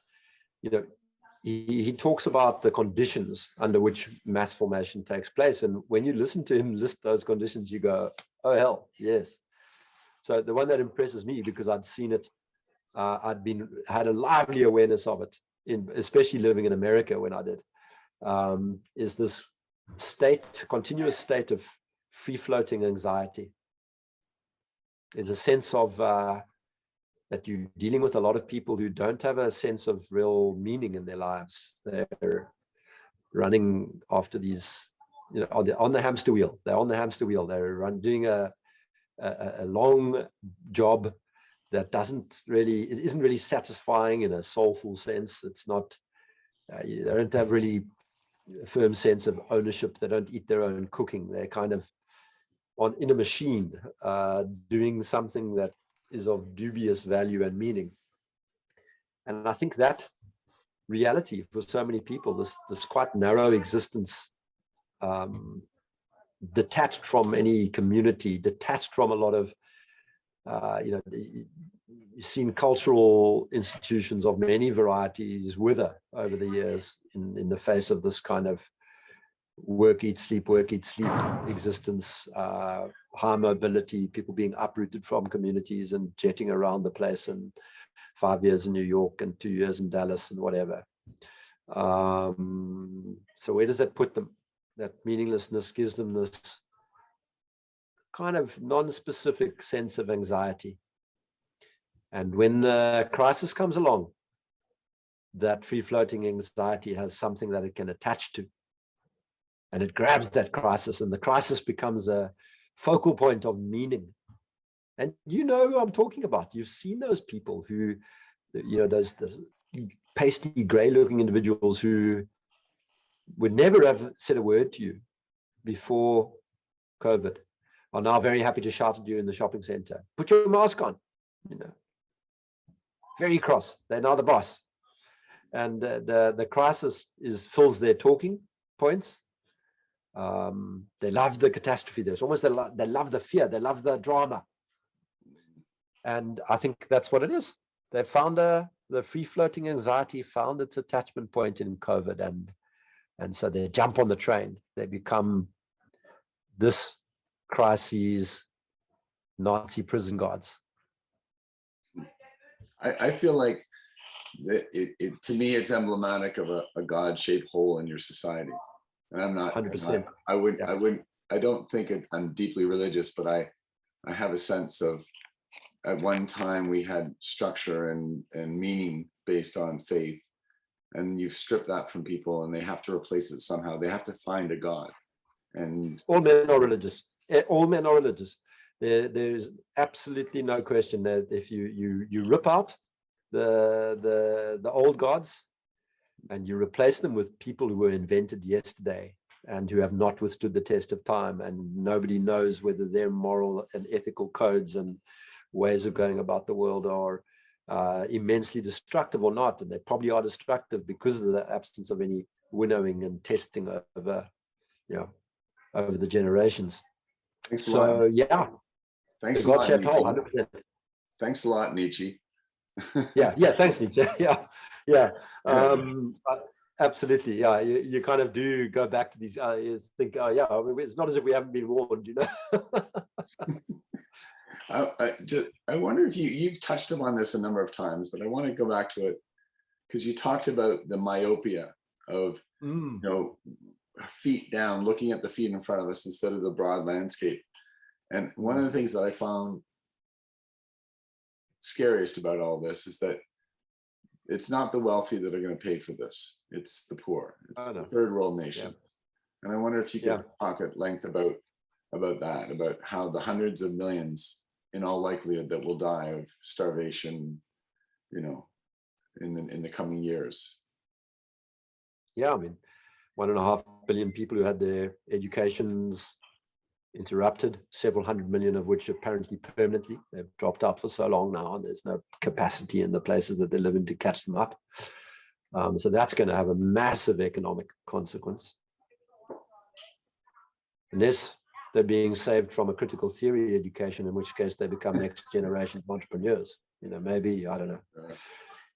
he talks about the conditions under which mass formation takes place. And when you listen to him list those conditions, you go, oh hell, yes. So the one that impresses me, because I'd seen it, had a lively awareness of it, especially living in America when I did, is this continuous state of free-floating anxiety. There's a sense of that you're dealing with a lot of people who don't have a sense of real meaning in their lives. They're running after these, on the hamster wheel. They're on the hamster wheel. They're doing a long job that isn't really satisfying in a soulful sense. It's not. They don't have really a firm sense of ownership. They don't eat their own cooking. They're kind of in a machine, doing something that is of dubious value and meaning. And I think that reality for so many people, this quite narrow existence, detached from any community, detached from a lot of, you've seen cultural institutions of many varieties wither over the years in the face of this kind of work, eat, sleep existence, high mobility, people being uprooted from communities and jetting around the place, and 5 years in New York and 2 years in Dallas and whatever. So where does that put them? That meaninglessness gives them this kind of non-specific sense of anxiety. And when the crisis comes along, that free-floating anxiety has something that it can attach to. And it grabs that crisis, and the crisis becomes a focal point of meaning. And you know who I'm talking about. You've seen those people who, those pasty, gray-looking individuals who would never have said a word to you before COVID, are now very happy to shout at you in the shopping center. Put your mask on, Very cross. They're now the boss. And the crisis fills their talking points. They love the catastrophe. There's almost they love the fear. They love the drama. And I think that's what it is. They found the free-floating anxiety found its attachment point in COVID, and so they jump on the train. They become this crisis Nazi prison guards. I feel like to me, it's emblematic of a God-shaped hole in your society. And I'm not 100%. I don't think I'm deeply religious, but I have a sense of, at one time we had structure and meaning based on faith, and you've stripped that from people, and they have to replace it somehow. They have to find a God. And all men are religious. All men are religious. There's absolutely no question that if you rip out the old gods and you replace them with people who were invented yesterday and who have not withstood the test of time, and nobody knows whether their moral and ethical codes and ways of going about the world are immensely destructive or not, and they probably are destructive because of the absence of any winnowing and testing over the generations. Thanks a lot. Yeah. Thanks a lot, Nietzsche. 100%. Thanks a lot, Nietzsche. yeah. Thanks, Nietzsche. Yeah. Absolutely, yeah. You kind of do go back to these. You think, oh yeah, I mean, it's not as if we haven't been warned, you know. I wonder if you've touched upon this a number of times, but I want to go back to it because you talked about the myopia of Mm. feet down, looking at the feet in front of us instead of the broad landscape. And one of the things that I found scariest about all this is that it's not the wealthy that are going to pay for this. It's the poor. It's Oh the no, third world nation. yeah, And I wonder if you yeah. could talk at length about that, about how the hundreds of millions, in all likelihood, that will die of starvation, in the coming years. Yeah, I mean, 1.5 billion people who had their educations interrupted, several hundred million of which apparently permanently. They've dropped out for so long now, and there's no capacity in the places that they live in to catch them up. So that's going to have a massive economic consequence. Unless they're being saved from a critical theory education, in which case they become next generation entrepreneurs. Maybe, I don't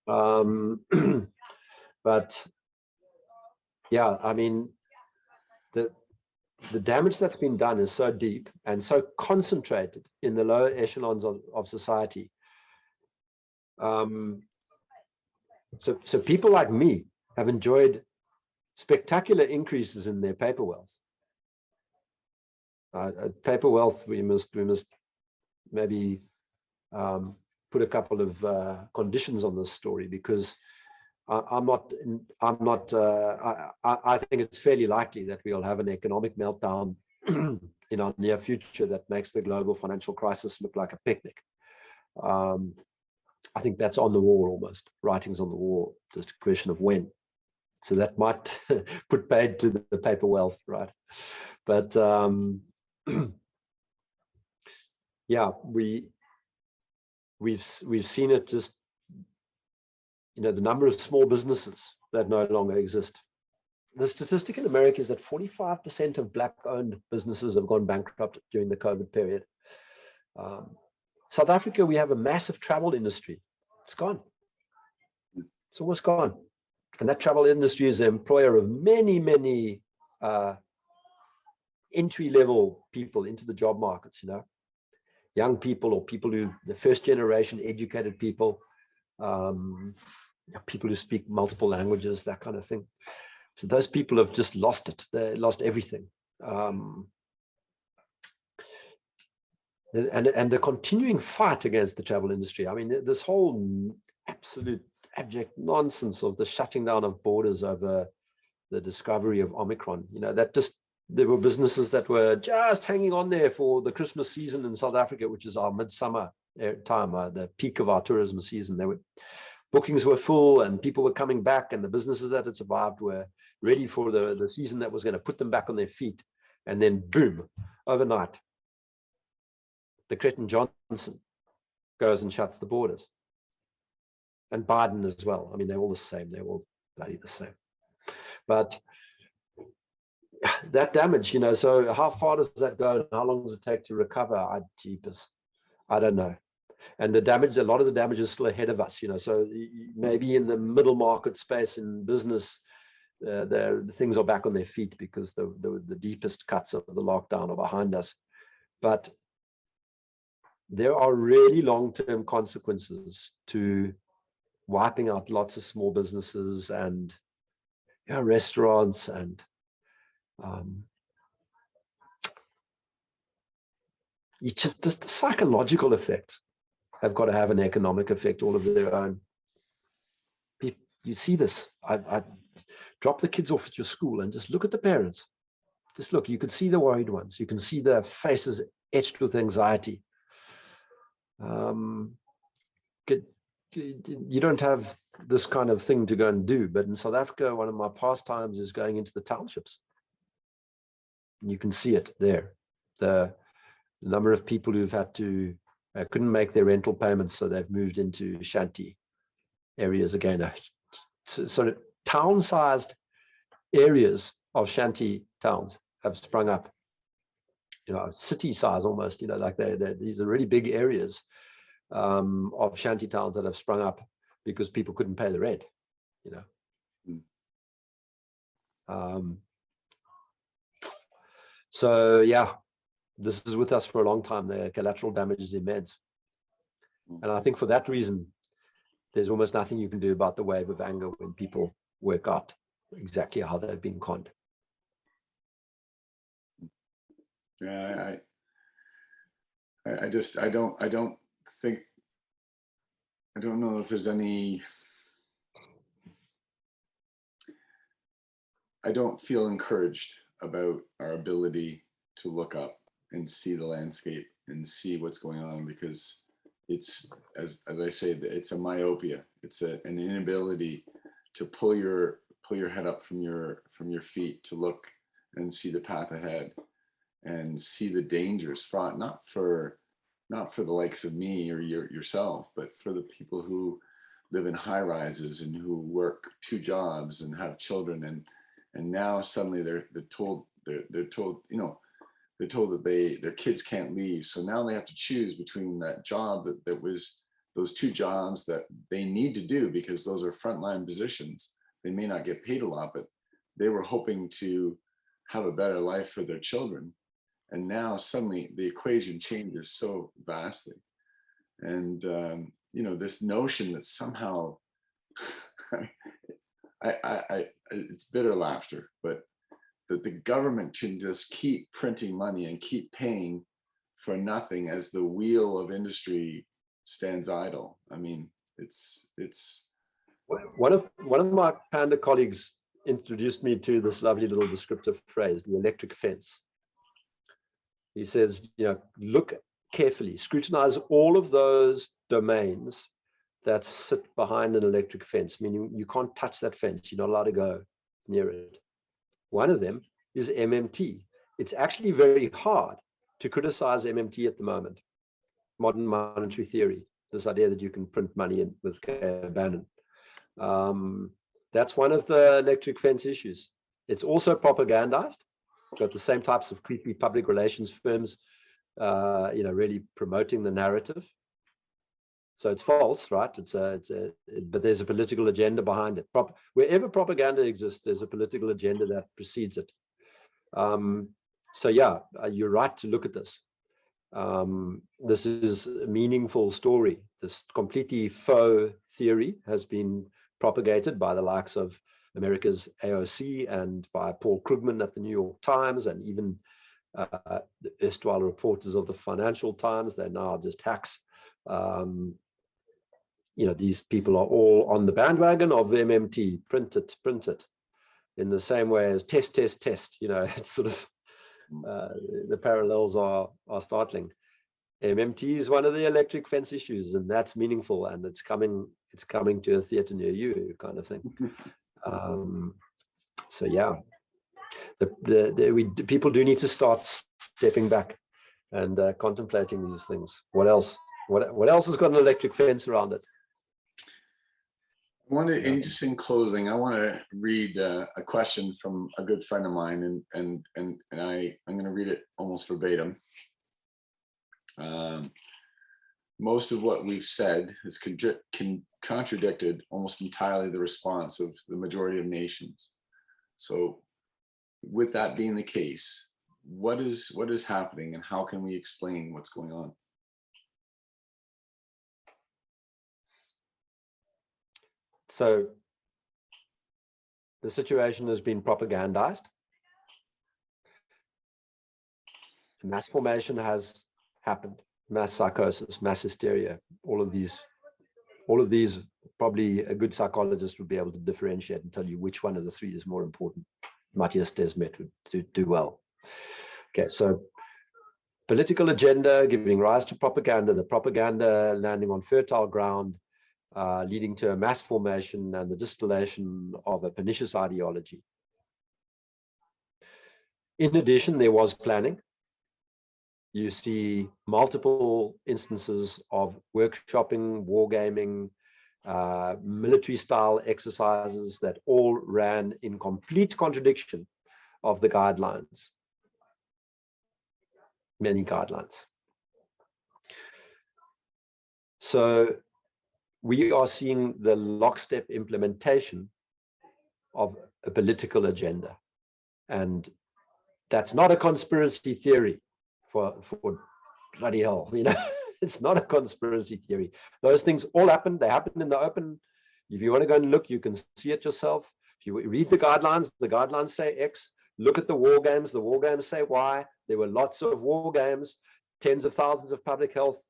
know. But yeah, I mean, the damage that's been done is so deep and so concentrated in the lower echelons of society. So people like me have enjoyed spectacular increases in their paper wealth. Paper wealth, we must maybe put a couple of conditions on this story, because I think it's fairly likely that we'll have an economic meltdown in our near future that makes the global financial crisis look like a picnic. I think that's on the wall almost. Writing's on the wall, just a question of when. So that might put paid to the paper wealth, right? But yeah, we've seen it just, the number of small businesses that no longer exist. The statistic in America is that 45% of Black-owned businesses have gone bankrupt during the COVID period. South Africa, we have a massive travel industry. It's gone. It's almost gone. And that travel industry is the employer of many, many entry-level people into the job markets, young people, or people the first generation educated people, people who speak multiple languages, that kind of thing. So those people have just lost it. They lost everything. And the continuing fight against the travel industry. I mean, this whole absolute abject nonsense of the shutting down of borders over the discovery of Omicron, there were businesses that were just hanging on there for the Christmas season in South Africa, which is our midsummer time, the peak of our tourism season. Bookings were full and people were coming back, and the businesses that had survived were ready for the season that was going to put them back on their feet. And then boom, overnight, the Cretin Johnson goes and shuts the borders. And Biden as well. I mean, they're all the same. They're all bloody the same. But that damage, so how far does that go and how long does it take to recover? Jeepers, I don't know. And a lot of the damage is still ahead of us, so maybe in the middle market space in business, the things are back on their feet because the deepest cuts of the lockdown are behind us. But there are really long-term consequences to wiping out lots of small businesses and restaurants, and just the psychological effects have got to have an economic effect all of their own. You see this. I drop the kids off at your school and just look at the parents. Just look, you can see the worried ones. You can see their faces etched with anxiety. You don't have this kind of thing to go and do, but in South Africa, one of my pastimes is going into the townships. You can see it there. The number of people who've had to couldn't make their rental payments, so they've moved into shanty areas again. So town-sized areas of shanty towns have sprung up. City size almost. Like these are really big areas of shanty towns that have sprung up because people couldn't pay the rent. So yeah, this is with us for a long time. The collateral damage is immense. And I think for that reason, there's almost nothing you can do about the wave of anger when people work out exactly how they've been conned. Yeah, I just, I don't think, I don't know if there's any, I don't feel encouraged about our ability to look up and see the landscape and see what's going on, because it's, as I say, it's a myopia. It's an inability to pull your head up from your feet to look and see the path ahead and see the dangers fraught, not for the likes of me or yourself, but for the people who live in high rises and who work 2 jobs and have children, and now suddenly they're told, you know, they're told that their kids can't leave. So now they have to choose between that job that was those 2 jobs that they need to do because those are frontline positions. They may not get paid a lot, but they were hoping to have a better life for their children. And now suddenly the equation changes so vastly. And, you know, this notion that somehow, it's bitter laughter, but that the government can just keep printing money and keep paying for nothing as the wheel of industry stands idle. I mean, it's one of my Panda colleagues introduced me to this lovely little descriptive phrase, the electric fence. He says, you know, look carefully, scrutinize all of those domains that sit behind an electric fence, meaning you can't touch that fence. You're not allowed to go near it. One of them is MMT. It's actually very hard to criticize MMT at the moment. Modern monetary theory, this idea that you can print money in with Bannon. That's one of the electric fence issues. It's also propagandized. Got the same types of creepy public relations firms, you know, really promoting the narrative. So it's false, right? But there's a political agenda behind it. Wherever propaganda exists, there's a political agenda that precedes it. So yeah, you're right to look at this. This is a meaningful story. This completely faux theory has been propagated by the likes of America's AOC and by Paul Krugman at the New York Times, and even the erstwhile reporters of the Financial Times. They're now just hacks. You know, these people are all on the bandwagon of MMT. Print it. In the same way as test. You know, it's sort of the parallels are startling. MMT is one of the electric fence issues, and that's meaningful, and it's coming to a theater near you, kind of thing. So yeah, people do need to start stepping back and contemplating these things. What else? What else has got an electric fence around it? Just in closing, I want to read a question from a good friend of mine, and I'm going to read it almost verbatim. Most of what we've said has contradicted almost entirely the response of the majority of nations. So with that being the case, what is happening, and how can we explain what's going on? So the situation has been propagandized. Mass formation has happened. Mass psychosis, mass hysteria, all of these, probably a good psychologist would be able to differentiate and tell you which one of the 3 is more important. Matthias Desmet would do well. Okay, so political agenda giving rise to propaganda, the propaganda landing on fertile ground, leading to a mass formation and the distillation of a pernicious ideology. In addition, there was planning. You see multiple instances of workshopping, wargaming, military-style exercises that all ran in complete contradiction of the guidelines, many guidelines. So we are seeing the lockstep implementation of a political agenda. And that's not a conspiracy theory for bloody hell, you know. It's not a conspiracy theory. Those things all happened. They happened in the open. If you want to go and look, you can see it yourself. If you read the guidelines say X. Look at the war games say Y. There were lots of war games. Tens of thousands of public health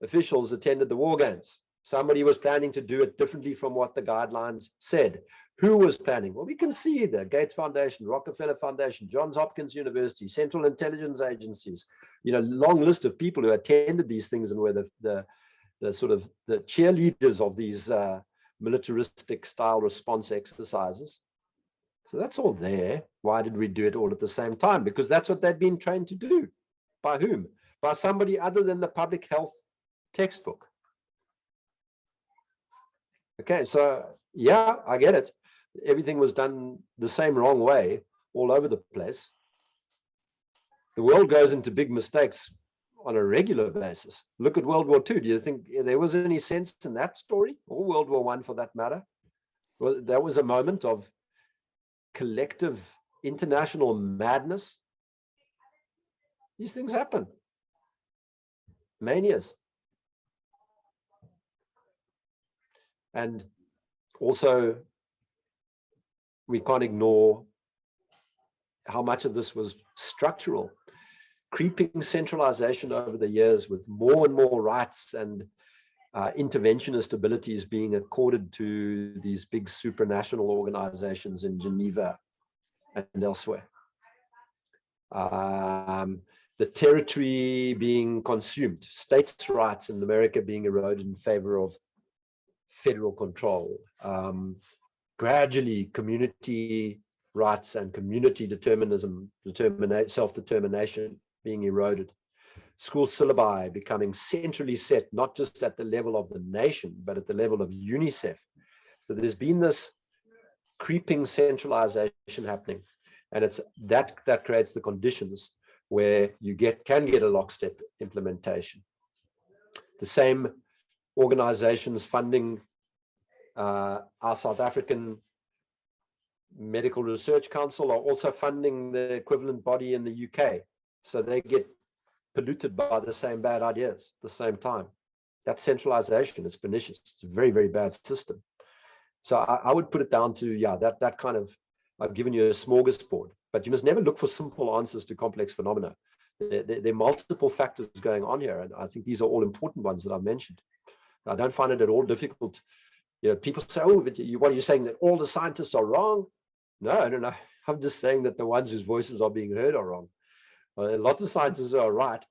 officials attended the war games. Somebody was planning to do it differently from what the guidelines said. Who was planning? Well, we can see the Gates Foundation, Rockefeller Foundation, Johns Hopkins University, Central Intelligence Agencies, you know, long list of people who attended these things and were the sort of the cheerleaders of these militaristic style response exercises. So that's all there. Why did we do it all at the same time? Because that's what they'd been trained to do. By whom? By somebody other than the public health textbook. Okay, so yeah, I get it. Everything was done the same wrong way all over the place. The world goes into big mistakes on a regular basis. Look at World War II. Do you think there was any sense in that story? Or World War I for that matter? Well, that was a moment of collective international madness. These things happen. Manias. And also, we can't ignore how much of this was structural. Creeping centralization over the years with more and more rights and interventionist abilities being accorded to these big supranational organizations in Geneva and elsewhere. The territory being consumed, states' rights in America being eroded in favor of federal control. Gradually, community rights and community determinism, self-determination being eroded. School syllabi becoming centrally set, not just at the level of the nation, but at the level of UNICEF. So there's been this creeping centralization happening, and it's that creates the conditions where you can get a lockstep implementation. The same organizations funding our South African Medical Research Council are also funding the equivalent body in the UK. So they get polluted by the same bad ideas at the same time. That centralization is pernicious. It's a very, very bad system. So I would put it down to, yeah, that kind of, I've given you a smorgasbord, but you must never look for simple answers to complex phenomena. There are multiple factors going on here, and I think these are all important ones that I've mentioned. I don't find it at all difficult. You know, people say, oh, but what are you saying, that all the scientists are wrong? No, no. I'm just saying that the ones whose voices are being heard are wrong. Lots of scientists are right,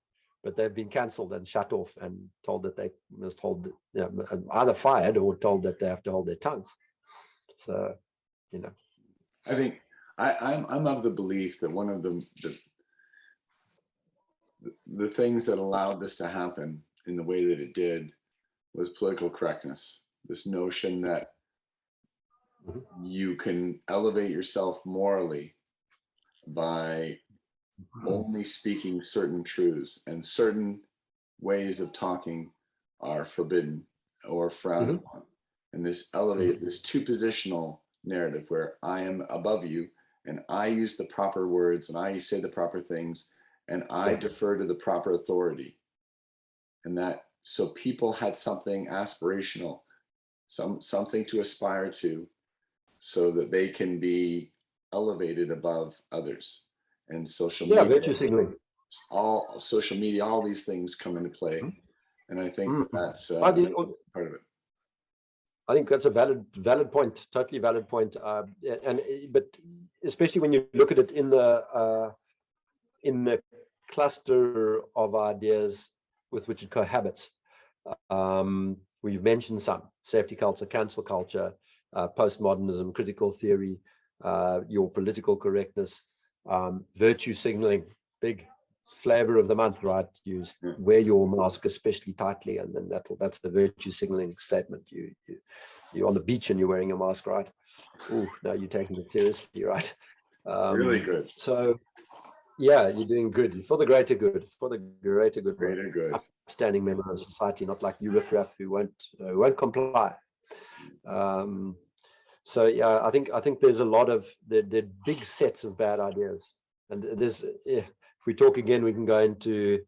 but they've been cancelled and shut off and told that they must hold, you know, either fired or told that they have to hold their tongues. So, you know, I think I'm of the belief that one of the things that allowed this to happen in the way that it did was political correctness. This notion that you can elevate yourself morally by only speaking certain truths, and certain ways of talking are forbidden or frowned upon. And this this two-positional narrative where I am above you and I use the proper words and I say the proper things and I defer to the proper authority. And that, so people had something aspirational, something to aspire to, so that they can be elevated above others. And social media, virtue signaling, all social media, all these things come into play. And I think that's part of it. I think that's a valid point, totally valid point. But especially when you look at it in the cluster of ideas with which it cohabits. We've mentioned some: safety culture, cancel culture, postmodernism, critical theory, your political correctness, virtue signaling, big flavor of the month, right? You wear your mask especially tightly, and then that's the virtue signaling statement. You're on the beach and you're wearing a mask, right? Oh, now you're taking it seriously, right? Really good. So yeah, you're doing good for the greater good, Greater good. Upstanding member of society, not like you riffraff who won't comply. So yeah, I think there's a lot of the big sets of bad ideas, and there's if we talk again, we can go into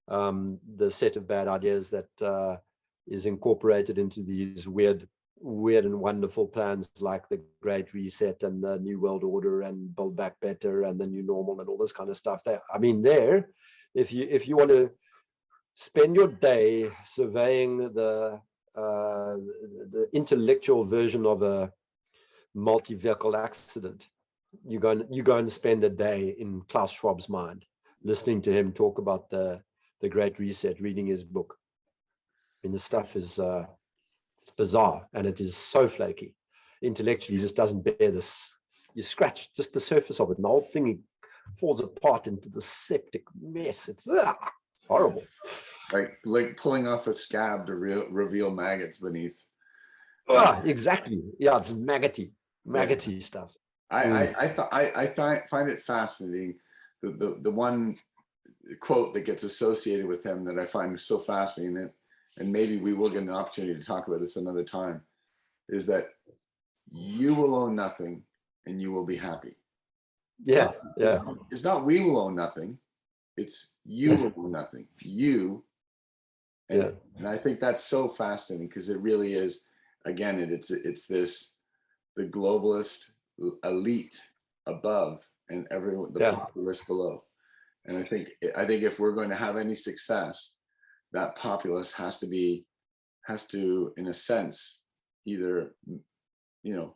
the set of bad ideas that is incorporated into these weird and wonderful plans like the Great Reset and the New World Order and Build Back Better and the New Normal and all this kind of stuff. There, I mean, if you want to spend your day surveying the intellectual version of a multi-vehicle accident, you go and spend a day in Klaus Schwab's mind, listening to him talk about the Great Reset, reading his book. I mean, the stuff is it's bizarre, and it is so flaky. Intellectually, it just doesn't bear this. You scratch just the surface of it, and the whole thing falls apart into the septic mess. It's horrible. Like pulling off a scab to reveal maggots beneath. Exactly. Yeah, it's maggoty stuff. I find it fascinating. The one quote that gets associated with him that I find so fascinating, and maybe we will get an opportunity to talk about this another time, is that you will own nothing and you will be happy. It's not we will own nothing. It's you will own nothing. You. And I think that's so fascinating, because it really is, again, it's this, the globalist elite above and everyone, the populace below. And I think if we're going to have any success, that populace has to, in a sense, either,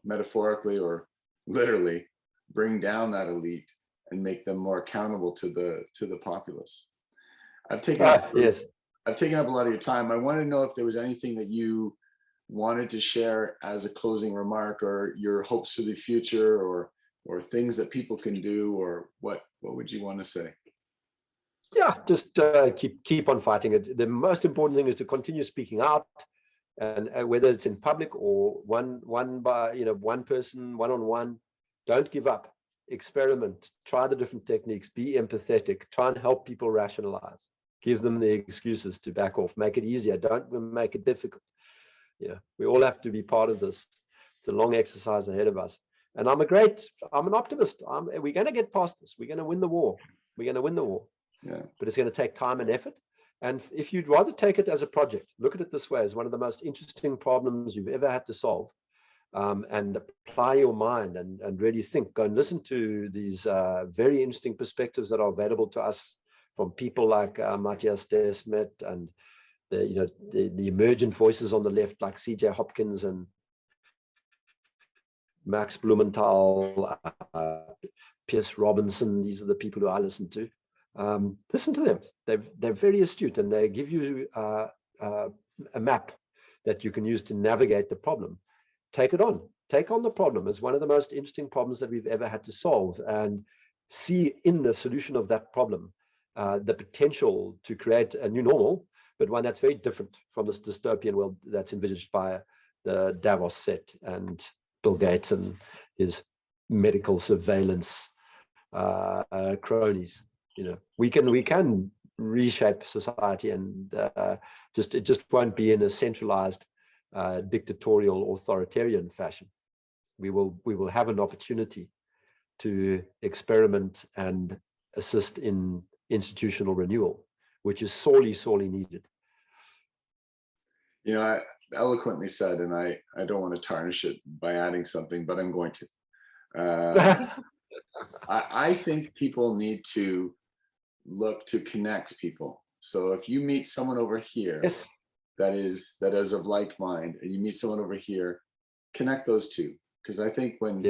metaphorically or literally, bring down that elite and make them more accountable to the populace. I've taken up a lot of your time. I want to know if there was anything that you wanted to share as a closing remark, or your hopes for the future, or things that people can do, or what would you want to say? Yeah, just keep on fighting it. The most important thing is to continue speaking out, and whether it's in public or one by one person, one-on-one. Don't give up. Experiment. Try the different techniques. Be empathetic. Try and help people rationalize. Give them the excuses to back off. Make it easier. Don't make it difficult. We all have to be part of this. It's a long exercise ahead of us. And I'm an optimist. We're going to get past this. We're going to win the war. Yeah. But it's going to take time and effort. And if you'd rather take it as a project, look at it this way, as one of the most interesting problems you've ever had to solve, and apply your mind and really think. Go and listen to these very interesting perspectives that are available to us from people like Matthias Desmet, and the emergent voices on the left like C.J. Hopkins and Max Blumenthal, Pierce Robinson. These are the people who I listen to. Listen to them. They're very astute, and they give you a map that you can use to navigate the problem. Take on the problem. It's one of the most interesting problems that we've ever had to solve, and see in the solution of that problem the potential to create a new normal, but one that's very different from this dystopian world that's envisaged by the Davos set and Bill Gates and his medical surveillance cronies. We can reshape society, and it just won't be in a centralized dictatorial authoritarian fashion. We will have an opportunity to experiment and assist in institutional renewal, which is sorely needed. I eloquently said, and I don't want to tarnish it by adding something, but I'm going to. I think people need to look to connect people. So if you meet someone over here that is of like mind, and you meet someone over here, connect those two. Because I think when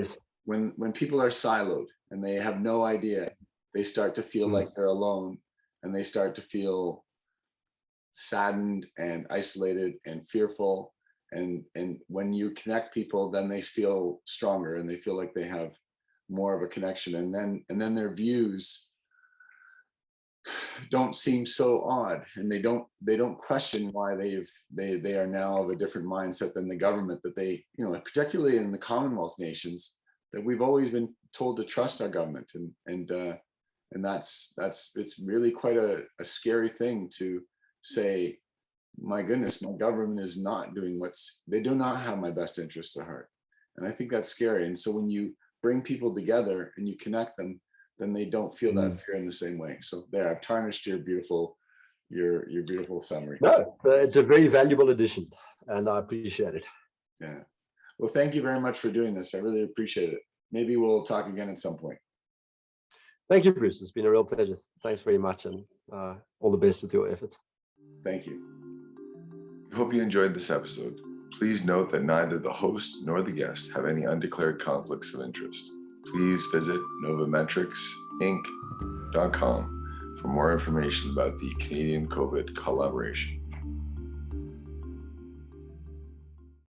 people are siloed and they have no idea, they start to feel like they're alone, and they start to feel saddened and isolated and fearful. And when you connect people, then they feel stronger, and they feel like they have more of a connection, and then their views don't seem so odd, and they don't question why they are now of a different mindset than the government that they, particularly in the Commonwealth nations, that we've always been told to trust our government, and that's it's really quite a scary thing to say, my goodness, my government is not doing they do not have my best interest at heart. And I think that's scary. And so when you bring people together and you connect them, then they don't feel that fear in the same way. So there, I've tarnished your beautiful summary. No, it's a very valuable addition, and I appreciate it. Yeah. Well, thank you very much for doing this. I really appreciate it. Maybe we'll talk again at some point. Thank you, Bruce. It's been a real pleasure. Thanks very much, and all the best with your efforts. Thank you. I hope you enjoyed this episode. Please note that neither the host nor the guest have any undeclared conflicts of interest. Please visit novametricsinc.com for more information about the Canadian COVID collaboration.